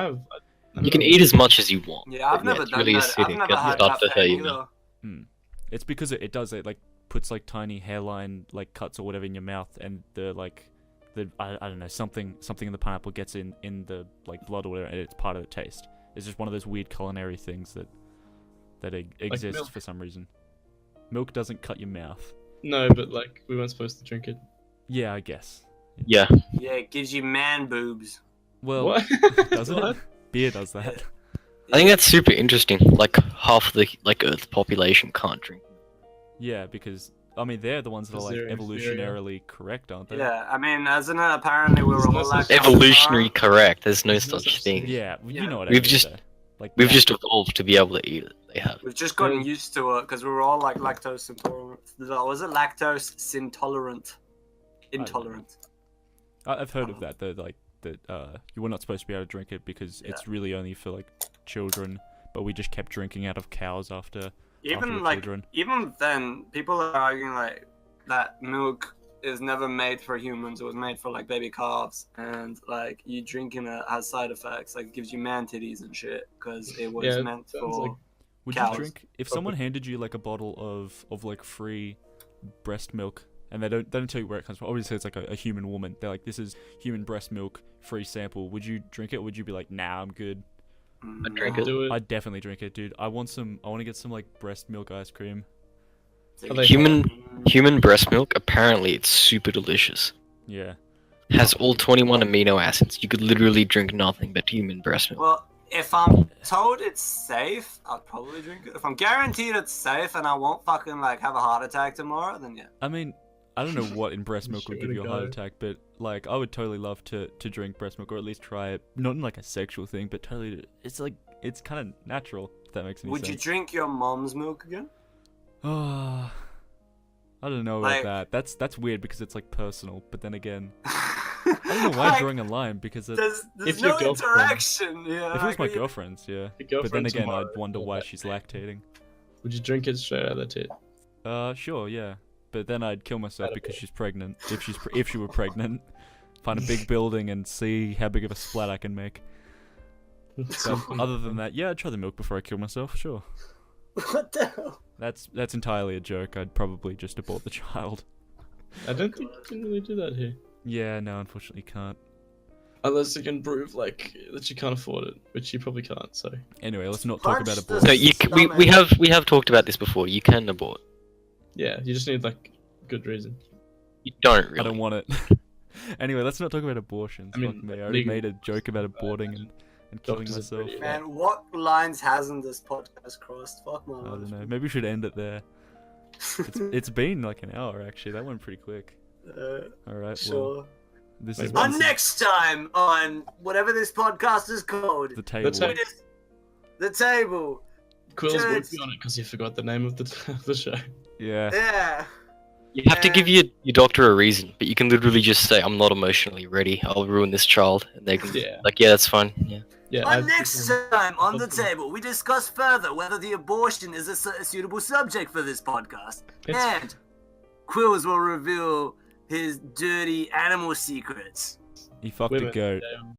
S3: have.
S5: You can eat as much as you want.
S6: Yeah, I've
S5: but
S6: never
S5: it's
S6: done
S5: really
S6: that.
S5: acidic.
S6: I've never
S5: It
S6: had
S5: starts
S6: that
S5: to hurt
S6: thing
S5: your mouth.
S6: either.
S2: It's because it does it like puts like tiny hairline like cuts or whatever in your mouth and the like the I don't know something in the pineapple gets in the like blood or whatever and it's part of the taste. It's just one of those weird culinary things that exists
S3: milk.
S2: for some reason. Milk doesn't cut your mouth.
S3: No, but like we weren't supposed to drink it.
S2: Yeah, I guess.
S5: Yeah.
S6: Yeah, it gives you man boobs.
S2: Well,
S3: What?
S2: does it?
S3: What?
S2: Beer does that.
S5: I think that's super interesting. Like half of the like Earth population can't drink.
S2: Yeah, because I mean they're the ones that are like
S3: Because they're inferior.
S2: evolutionarily correct, aren't they?
S6: Yeah, I mean, isn't it apparently we're
S3: There's
S6: all
S3: no
S6: like
S3: such-
S5: Evolutionary correct. There's no
S3: There's no
S5: such
S3: such
S5: thing.
S3: thing.
S2: Yeah, you
S6: Yeah.
S2: know what I
S5: We've
S2: mean.
S5: just-
S2: though. Like
S5: We've
S2: yeah.
S5: just evolved to be able to eat it. They have.
S6: We've just gotten
S3: Yeah.
S6: used to it because we were all like lactose intolerant. Was it lactose intolerant? Intolerant.
S2: I've heard of that though, like that you were not supposed to be able to drink it because it's really only for like children, but we just kept drinking out of cows after
S6: Even
S2: we're
S6: like,
S2: children.
S6: even then, people are arguing like that milk is never made for humans. It was made for like baby calves, and like you drinking it has side effects, like it gives you man titties and shit because it was
S3: Yeah, it
S6: meant
S3: sounds
S6: for.
S3: like-
S2: Would
S6: cows.
S2: you drink if someone handed you like a bottle of like free breast milk and they don't tell you where it comes from? Obviously it's like a human woman. They're like, this is human breast milk, free sample. Would you drink it? Or would you be like, nah, I'm good?
S5: I'd drink it.
S3: Do it.
S2: I'd definitely drink it, dude. I want to get some like breast milk ice cream.
S3: Are they-
S5: Human breast milk, apparently it's super delicious.
S2: Yeah.
S5: Has all 21 amino acids. You could literally drink nothing but human breast milk.
S4: Well, if I'm told it's safe, I'll probably drink it. If I'm guaranteed it's safe and I won't fucking like have a heart attack tomorrow, then yeah.
S2: I mean, I don't know what in breast milk would give
S3: Sure
S2: you a
S3: to
S2: heart
S3: go.
S2: attack, but like I would totally love to drink breast milk or at least try it. Not in like a sexual thing, but totally. It's like it's kind of natural. If that makes any
S4: Would you
S2: sense.
S4: drink your mom's milk again?
S2: Oh, I don't know about
S4: Like-
S2: that. That's weird because it's like personal. But then again, I don't know why
S4: Like,
S2: drawing a line because
S4: There's
S3: If
S4: no
S3: your girlfriend-
S4: interaction. Yeah.
S2: if it was my
S4: like,
S2: girlfriend's, yeah.
S3: Your
S2: But then
S3: girlfriend
S2: again,
S3: tomorrow
S2: I'd wonder
S3: is
S2: why
S3: like,
S2: she's lactating.
S3: Would you drink it straight out of the tit?
S2: Sure, yeah. But then I'd kill myself
S3: That'd
S2: because
S3: be-
S2: she's pregnant. If she were pregnant, find a big building and see how big of a splat I can make. But other than that, yeah, I'd try the milk before I kill myself. Sure.
S6: What the hell?
S2: That's entirely a joke. I'd probably just abort the child.
S3: I don't think you can really do that here.
S2: Yeah, no, unfortunately can't.
S3: Unless you can prove like that you can't afford it, which you probably can't. So
S2: Anyway, let's not talk about
S6: Punch
S2: abortion.
S5: No, we have talked about this before. You can abort.
S3: yeah, you just need like good reason.
S5: You don't really.
S2: I don't want it. Anyway, let's not talk about abortions.
S3: I mean,
S2: Fuck me. I already
S3: legal-
S2: made a joke about aborting and killing
S3: Doctors are
S2: myself.
S3: pretty-
S6: Man, what lines hasn't this podcast crossed? Fuck my
S2: I
S6: life.
S2: don't know. Maybe we should end it there. It's been like an hour actually. That went pretty quick. All right. Well,
S6: Sure.
S2: this
S3: Wait,
S2: is
S3: what?
S6: On next time on whatever this podcast is called,
S2: the table.
S3: That's it.
S6: the table.
S3: Quill's
S6: Just-
S3: working on it because you forgot the name of the the show.
S2: Yeah.
S6: Yeah.
S5: You have to give your doctor a reason, but you can literally just say, "I'm not emotionally ready. I'll ruin this child," and they can
S3: Yeah.
S5: like, "Yeah, that's fine." Yeah.
S3: Yeah.
S6: On next time on the
S3: Okay.
S6: table, we discuss further whether the abortion is a suitable subject for this podcast,
S3: It's-
S6: and Quills will reveal his dirty animal secrets.
S2: He fucked a
S3: Women.
S2: goat.
S3: Yeah.